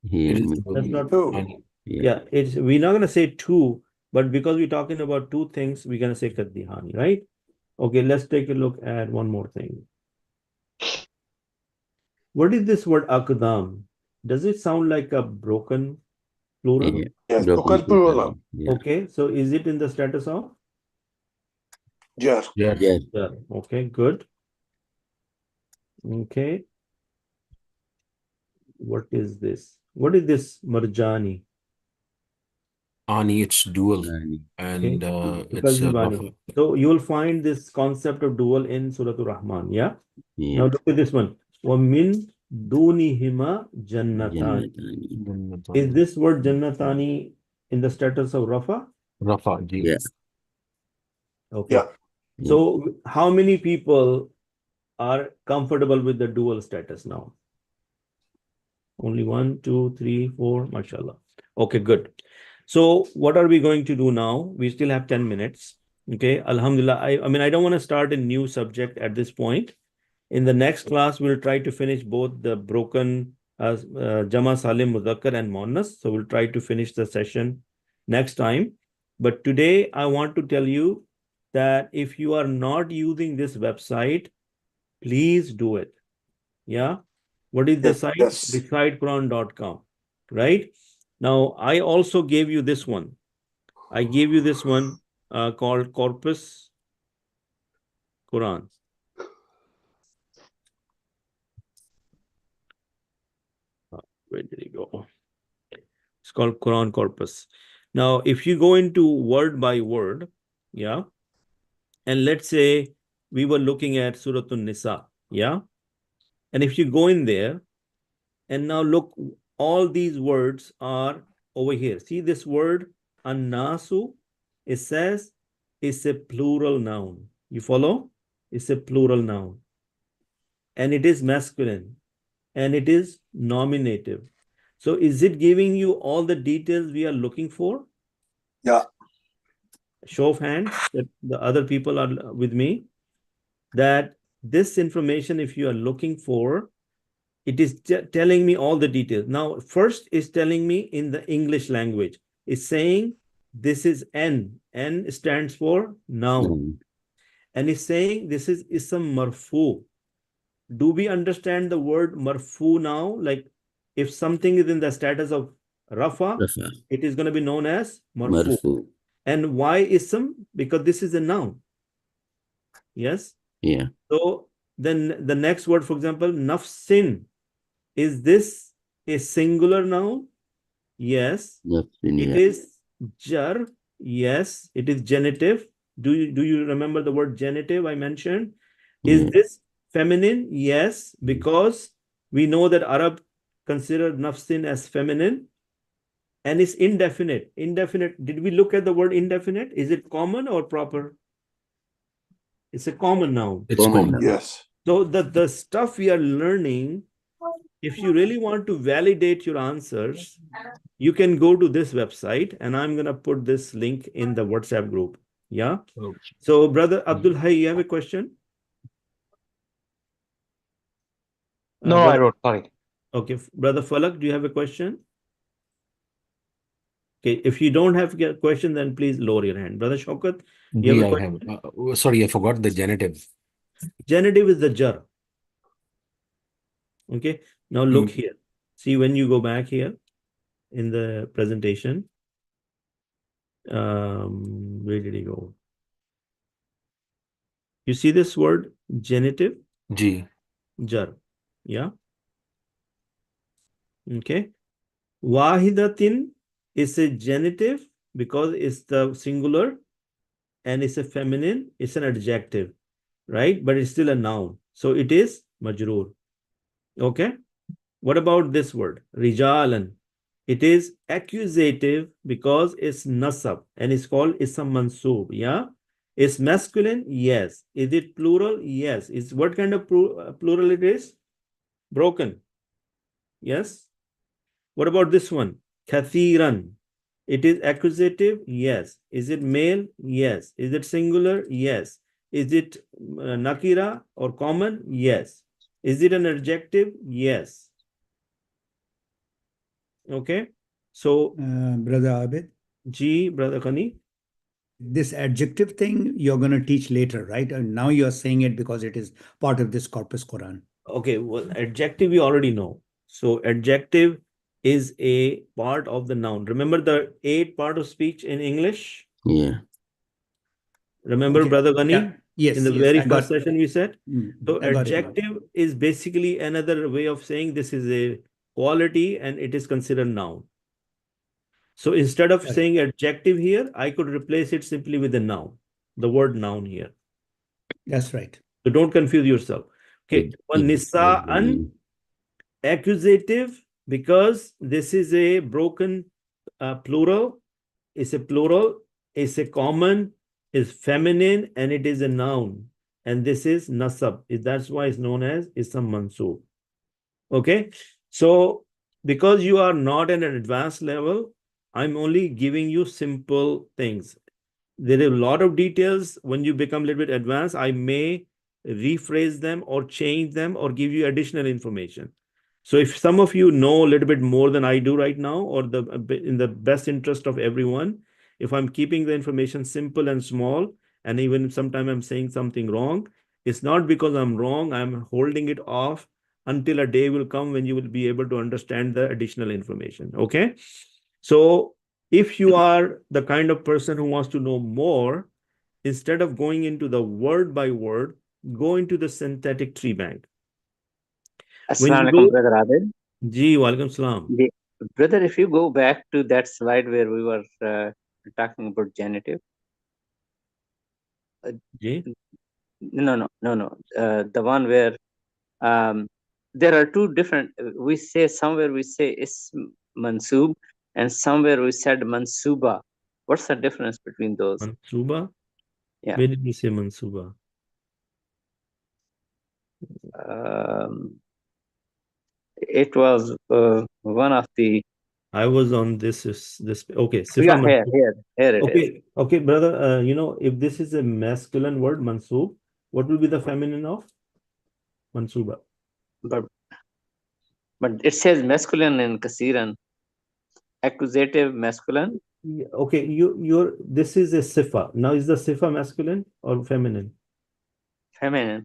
Yeah. It is dual. That's not. Yeah. It's we're not gonna say 2, but because we're talking about 2 things, we're gonna say Kaddihani, right? Okay, let's take a look at one more thing. What is this word akdam? Does it sound like a broken plural? Yeah. Yes. Broken Plural. Yeah. Okay, so is it in the status of? Jar. Yeah. Yeah. Okay, good. Okay. What is this? What is this marjani? Ani, it's dual. And it's Rafa. So you will find this concept of dual in Surah Ar-Rahman. Yeah. Yeah. Now look at this one. وَمِن دُونِهِمَا جَنَّتَانِ. Is this word jannatani in the status of Rafa? Rafa. Yeah. Okay. Yeah. So how many people are comfortable with the dual status now? Only 1, 2, 3, 4. MashaAllah. Okay, good. So what are we going to do now? We still have 10 minutes. Okay, Alhamdulillah. I mean, I don't want to start a new subject at this point. In the next class, we'll try to finish both the broken Jama Salim Mudhakkar and Muannas. So we'll try to finish the session next time. But today, I want to tell you that if you are not using this website, please do it. Yeah. What is the site? Yes. ReciteQuran.com. Right? Now, I also gave you this one. I gave you this one called Corpus Quran. Where did it go? It's called Quran Corpus. Now, if you go into word by word, yeah, and let's say we were looking at Surah An-Nisa, yeah, and if you go in there, and now look, all these words are over here. See this word, An-Nasu, it says it's a plural noun. You follow? It's a plural noun. And it is masculine. And it is nominative. So is it giving you all the details we are looking for? Yeah. Show of hands that the other people are with me. That this information, if you are looking for, it is telling me all the details. Now, first is telling me in the English language. It's saying this is N. N stands for noun. And it's saying this is ism marfu. Do we understand the word marfu now? Like if something is in the status of rafa, it is going to be known as marfu. And why ism? Because this is a noun. Yes? Yeah. So then the next word, for example, nafsin. Is this a singular noun? Yes. It is jar. Yes. It is genitive. Do you remember the word genitive I mentioned? Is this feminine? Yes, because we know that Arab considered nafsin as feminine. And it's indefinite. Indefinite. Did we look at the word indefinite? Is it common or proper? It's a common noun. It's common. Yes. So the stuff we are learning, if you really want to validate your answers, you can go to this website, and I'm going to put this link in the WhatsApp group. Yeah. So, Brother Abdul Hay, you have a question? No, I wrote. Sorry. Okay. Brother Falak, do you have a question? Okay. If you don't have a question, then please lower your hand. Brother Shaukat, you have a question? Sorry, I forgot the genitive. Genitive is the jar. Okay. Now look here. See, when you go back here in the presentation, where did he go? You see this word genitive? G. Jar. Yeah. Okay. Wahidatin is a genitive because it's the singular and it's a feminine, it's an adjective, right? But it's still a noun. So it is majroor. Okay. What about this word? Rijalan. It is accusative because it's nasab and it's called isam mansub. Yeah. Is masculine? Yes. Is it plural? Yes. Is what kind of plural it is? Broken. Yes. What about this one? Kathiran. It is accusative? Yes. Is it male? Yes. Is it singular? Yes. Is it nakira or common? Yes. Is it an adjective? Yes. Okay. So, Brother Abid? G, Brother Khani? This adjective thing you're going to teach later, right? And now you're saying it because it is part of this Corpus Quran. Okay, well, adjective we already know. So adjective is a part of the noun. Remember the 8 part of speech in English? Yeah. Remember, Okay. Brother Ghani? Yeah. Yes. In the yes, very I got first session we said. So I got it. adjective is basically another way of saying this is a quality and it is considered noun. So instead of saying adjective here, I could replace it simply with a noun, the word noun here. That's right. So don't confuse yourself. Okay, nisa'an, accusative, because this is a broken plural, it's a plural, it's a common, is feminine, and it is a noun. And this is nasab. That's why it's known as isam mansub. Okay, so because you are not at an advanced level, I'm only giving you simple things. there are a lot of details. When you become a little bit advanced, I may rephrase them or change them or give you additional information. So if some of you know a little bit more than I do right now, or in the best interest of everyone, if I'm keeping the information simple and small, and even sometimes I'm saying something wrong, it's not because I'm wrong. I'm holding it off until a day will come when you will be able to understand the additional information. Okay. So if you are the kind of person who wants to know more, instead of going into the word by word, go into the synthetic tree bank. When you Assalamu go, alaikum, Brother Adil. Ji, walaikum salam. Brother, if you go back to that slide where we were talking about genitive. Ji? No. The one where there are two different, we say somewhere we say ism mansub and somewhere we said mansuba. What's the difference between those? Mansuba? Yeah. Where did we say mansuba? It was one of the. I was on this. Okay. Sifa Yeah, mansub. here it Okay. is. Okay, brother. If this is a masculine word, mansub, what will be the feminine of mansuba? But it says masculine in Kasiran. Accusative masculine. Yeah, okay, this is a sifa. Now, is the sifa masculine or feminine? Feminine.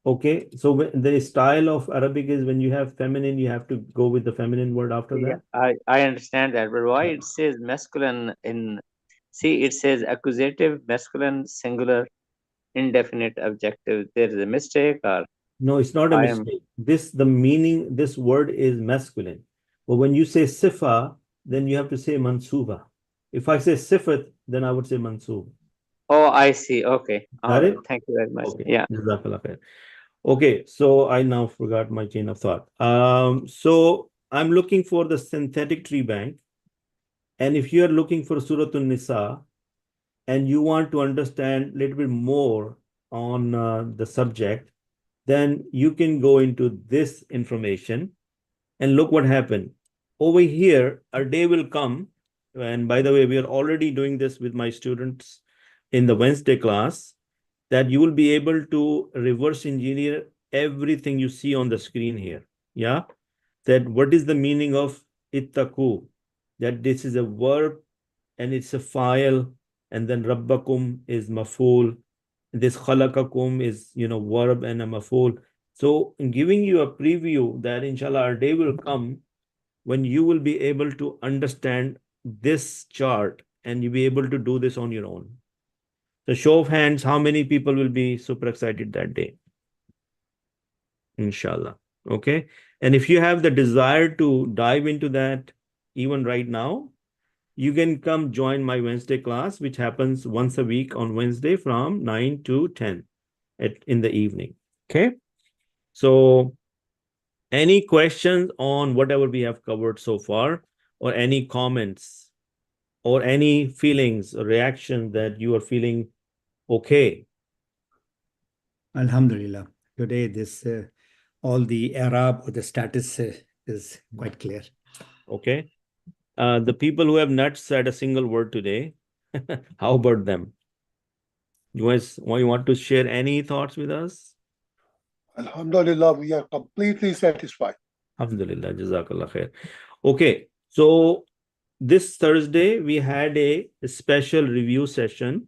Okay, so the style of Arabic is when you have feminine, you have to go with the feminine word after that. I understand that, but why it says masculine in? See, it says accusative masculine singular indefinite objective. There is a mistake, or No, it's not a mistake. The meaning, this word is masculine. But when you say sifa, then you have to say mansuba. If I say sifat, then I would say mansub. Oh, I see. Okay. All Got right. it? Thank you very much. Okay. Yeah. Jazakallah khair. Okay, so I now forgot my chain of thought. So I'm looking for the synthetic tree bank. And if you're looking for Surah An-Nisa and you want to understand a little bit more on the subject, then you can go into this information and look what happened. Over here, a day will come. And by the way, we are already doing this with my students in the Wednesday class, that you will be able to reverse engineer everything you see on the screen here. Yeah. That what is the meaning of ittaku? That this is a verb and it's a file, and then rabbakum is maful. This khalaqakum is, verb and a maful. So in giving you a preview that inshallah our day will come when you will be able to understand this chart and you'll be able to do this on your own. So show of hands, how many people will be super excited that day? Inshallah. Okay. And if you have the desire to dive into that even right now, you can come join my Wednesday class, which happens once a week on Wednesday from 9 to 10 in the evening. Okay. So any questions on whatever we have covered so far, or any comments or any feelings or reaction that you are feeling okay? Alhamdulillah. Today, all the Arab or the status is quite clear. Okay. The people who have not said a single word today, how about them? You guys want to share any thoughts with us? Alhamdulillah, we are completely satisfied. Alhamdulillah, Jazakallah khair. Okay, so this Thursday we had a special review session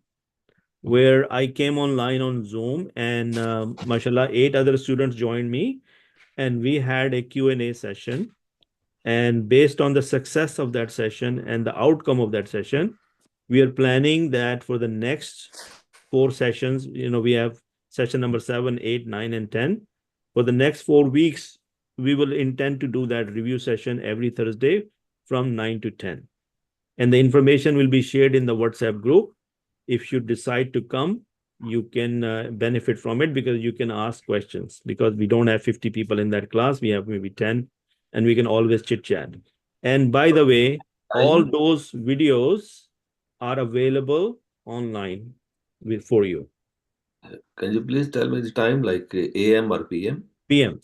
where I came online on Zoom, and mashallah, 8 other students joined me, and we had a Q&A session. And based on the success of that session and the outcome of that session, we are planning that for the next 4 sessions, we have session number 7, 8, 9, and 10. For the next 4 weeks, we will intend to do that review session every Thursday from 9 to 10. And the information will be shared in the WhatsApp group. If you decide to come, you can benefit from it because you can ask questions, because we don't have 50 people in that class. We have maybe 10, and we can always chit chat. And by the way, all those videos are available online for you. Can you please tell me the time, like AM or PM? PM.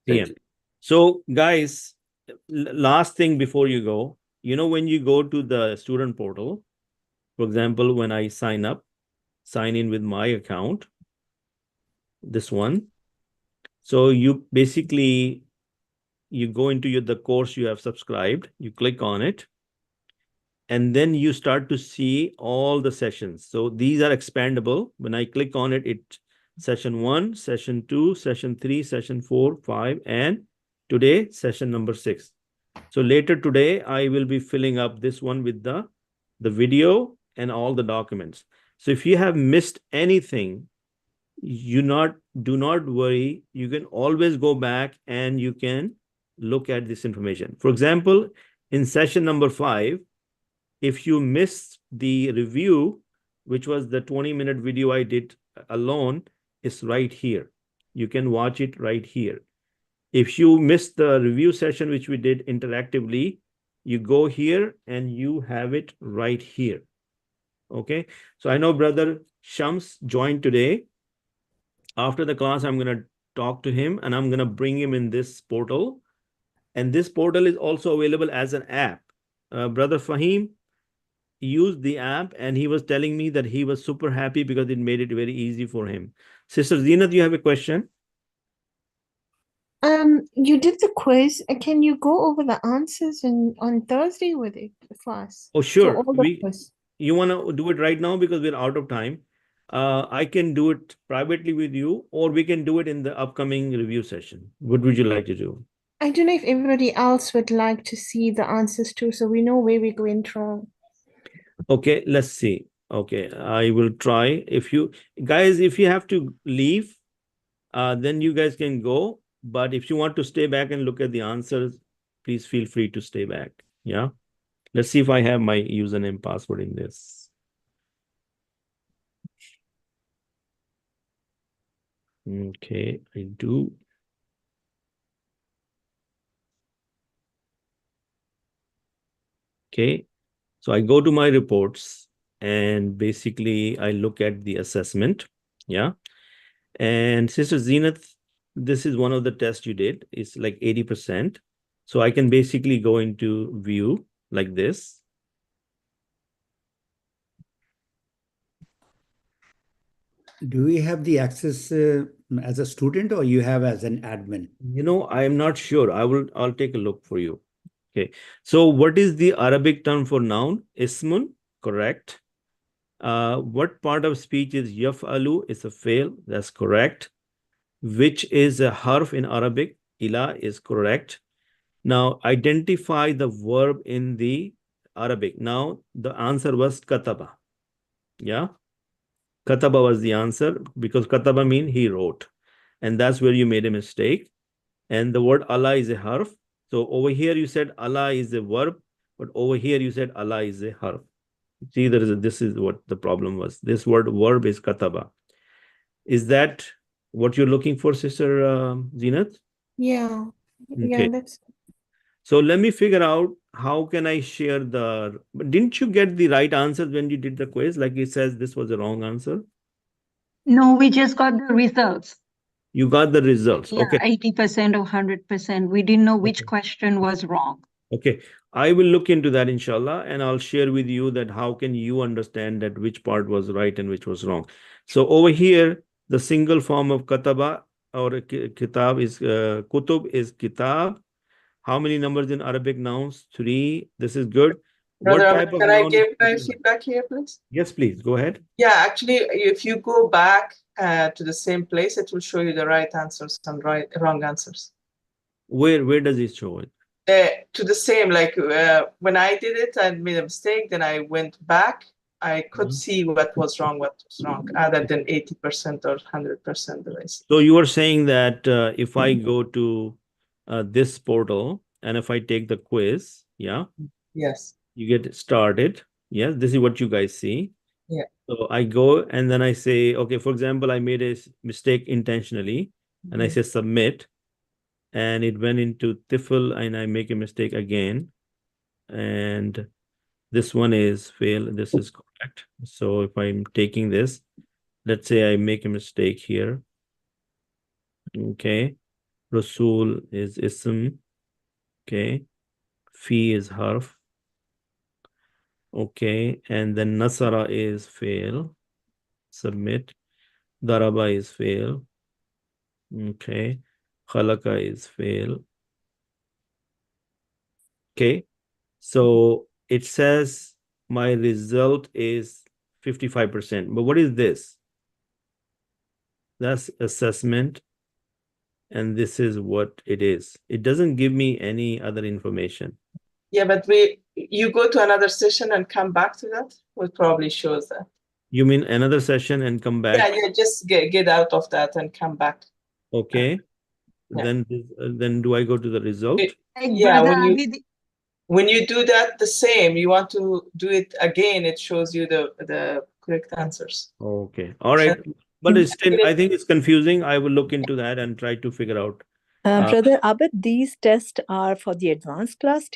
PM. So guys, last thing before you go, when you go to the student portal, For example, when I sign in with my account, this one. So you basically, you go into the course you have subscribed, you click on it, and then you start to see all the sessions. So these are expandable. When I click on it, session 1, session 2, session 3, session 4, 5, and today, session number 6. So later today, I will be filling up this one with the video and all the documents. So if you have missed anything, do not worry. You can always go back and you can look at this information. For example, in session number 5, if you missed the review, which was the 20-minute video I did alone, is right here. You can watch it right here. If you missed the review session, which we did interactively, you go here and you have it right here. Okay. So I know brother Shams joined today. After the class, I'm going to talk to him and I'm going to bring him in this portal. And this portal is also available as an app. Brother Fahim used the app and he was telling me that he was super happy because it made it very easy for him. Sister Zina, do you have a question? You did the quiz. Can you go over the answers on Thursday with it for us? Oh, sure. For all the quiz. You want to do it right now because we're out of time. I can do it privately with you, or we can do it in the upcoming review session. What would you like to do? I don't know if everybody else would like to see the answers too, so we know where we went wrong. Okay, let's see. Okay, I will try. If you guys, if you have to leave, then you guys can go. But if you want to stay back and look at the answers, please feel free to stay back. Yeah. Let's see if I have my username password in this. Okay, I do. Okay, so I go to my reports and basically I look at the assessment. Yeah. And Sister Zenith, this is one of the tests you did. It's like 80%. So I can basically go into view like this. Do we have the access as a student or you have as an admin? You know, I'm not sure. I'll take a look for you. Okay. So what is the Arabic term for noun? Ismun, correct. What part of speech is yaf'alu? It's a fail. That's correct. Which is a harf in Arabic? Ila is correct. Now identify the verb in the Arabic. Now the answer was kataba. Yeah. Kataba was the answer because kataba means he wrote. And that's where you made a mistake. And the word Allah is a harf. So over here you said Allah is a verb, but over here you said Allah is a harf. See, this is what the problem was. This word verb is kataba. Is that what you're looking for, Sister Zinat? Yeah. Okay. Yeah, that's So let me figure out how can I share the... Didn't you get the right answers when you did the quiz? Like it says this was the wrong answer. No, we just got the results. You got the results. Yeah, Okay. 80% or 100%. We didn't know which question was wrong. Okay. I will look into that, inshallah, and I'll share with you that how can you understand that which part was right and which was wrong. So over here, the single form of kataba or kitab is kutub is kitab. How many numbers in Arabic nouns? 3. This is good. Brother, What type of can I noun give is my kataba? feedback here, please? Yes, please. Go ahead. Yeah, actually, if you go back to the same place, it will show you the right answers and wrong answers. Where does it show it? To the same, like when I did it, I made a mistake. Then I went back. I could see what was wrong, other than 80% or 100% that I see. So you are saying that if I go to this portal and if I take the quiz, yeah, Yes. you get started. Yes, this is what you guys see. Yeah. So I go and then I say, okay, for example, I made a mistake intentionally and I say submit and it went into TIFL and I make a mistake again. And this one is fail. This is correct. So if I'm taking this, let's say I make a mistake here. Okay. Rasul is ism. Okay. Fi is harf. Okay, and then Nasara is fail. Submit. Daraba is fail. Okay. Khalaqa is fail. Okay. So it says my result is 55%. But what is this? That's assessment. And this is what it is. It doesn't give me any other information. Yeah, but you go to another session and come back to that. It probably shows that. You mean another session and come back? Yeah, just get out of that and come back. Okay. Yeah. Then do I go to the result? Yeah, when you do that the same, you want to do it again, it shows you the correct answers. Okay. All right. But it's still, I think it's confusing. I will look into that and try to figure out. Brother Abid, these tests are for the advanced class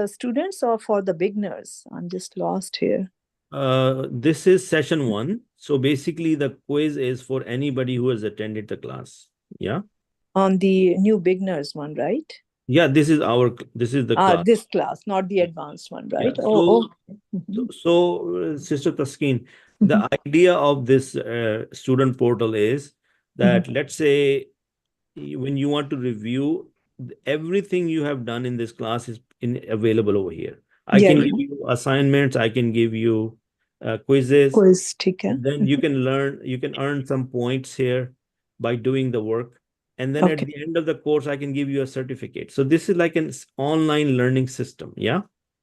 students or for the beginners? I'm just lost here. This is session 1. So basically the quiz is for anybody who has attended the class. Yeah. On the new beginners one, right? Yeah, this is the class. This class, not the advanced one, right? Yeah. So, Sister Taskeen, the idea of this student portal is that let's say when you want to review everything you have done in this class is available over here. I can give you assignments, I can give you quizzes. Then you can earn some points here by doing the work. And then at the end of the course, I can give you a certificate. So this is like an online learning system. Yeah.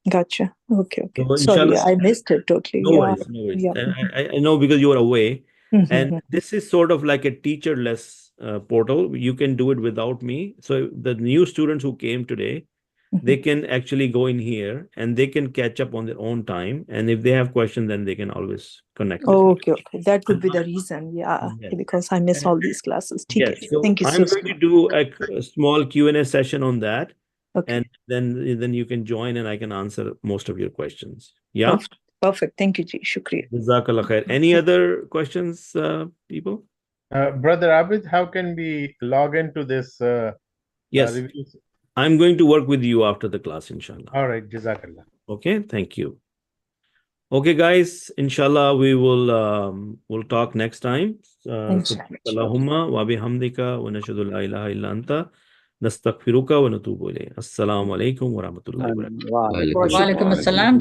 Gotcha. Okay. So, Sorry, I missed it totally. No worries. Yeah. I know because you are away. And this is sort of like a teacher-less portal. You can do it without me. So the new students who came today, they can actually go in here and they can catch up on their own time. And if they have questions, then they can always connect. Okay. That could be the reason. Yeah, because I miss all these classes. Yes. So Thank you I'm so going to do a small Q&A session on that. Okay. And then you can join and I can answer most of your questions. Yeah. Perfect. Thank you, Ji. Shukriya. Jazakallah khair. Any other questions, people? Brother Abid, how can we log into this? Yes. Reviews? I'm going to work with you after the class, inshallah. All right, Jazakallah. Okay, thank you. Okay, guys, inshallah, we will we'll talk next time. Allahumma wa bihamdika wa nashhadu la ilaha illa anta nastaghfiruka wa natubu ilayk. Assalamu alaikum wa rahmatullahi wa barakatuh. Wa alaikum assalam.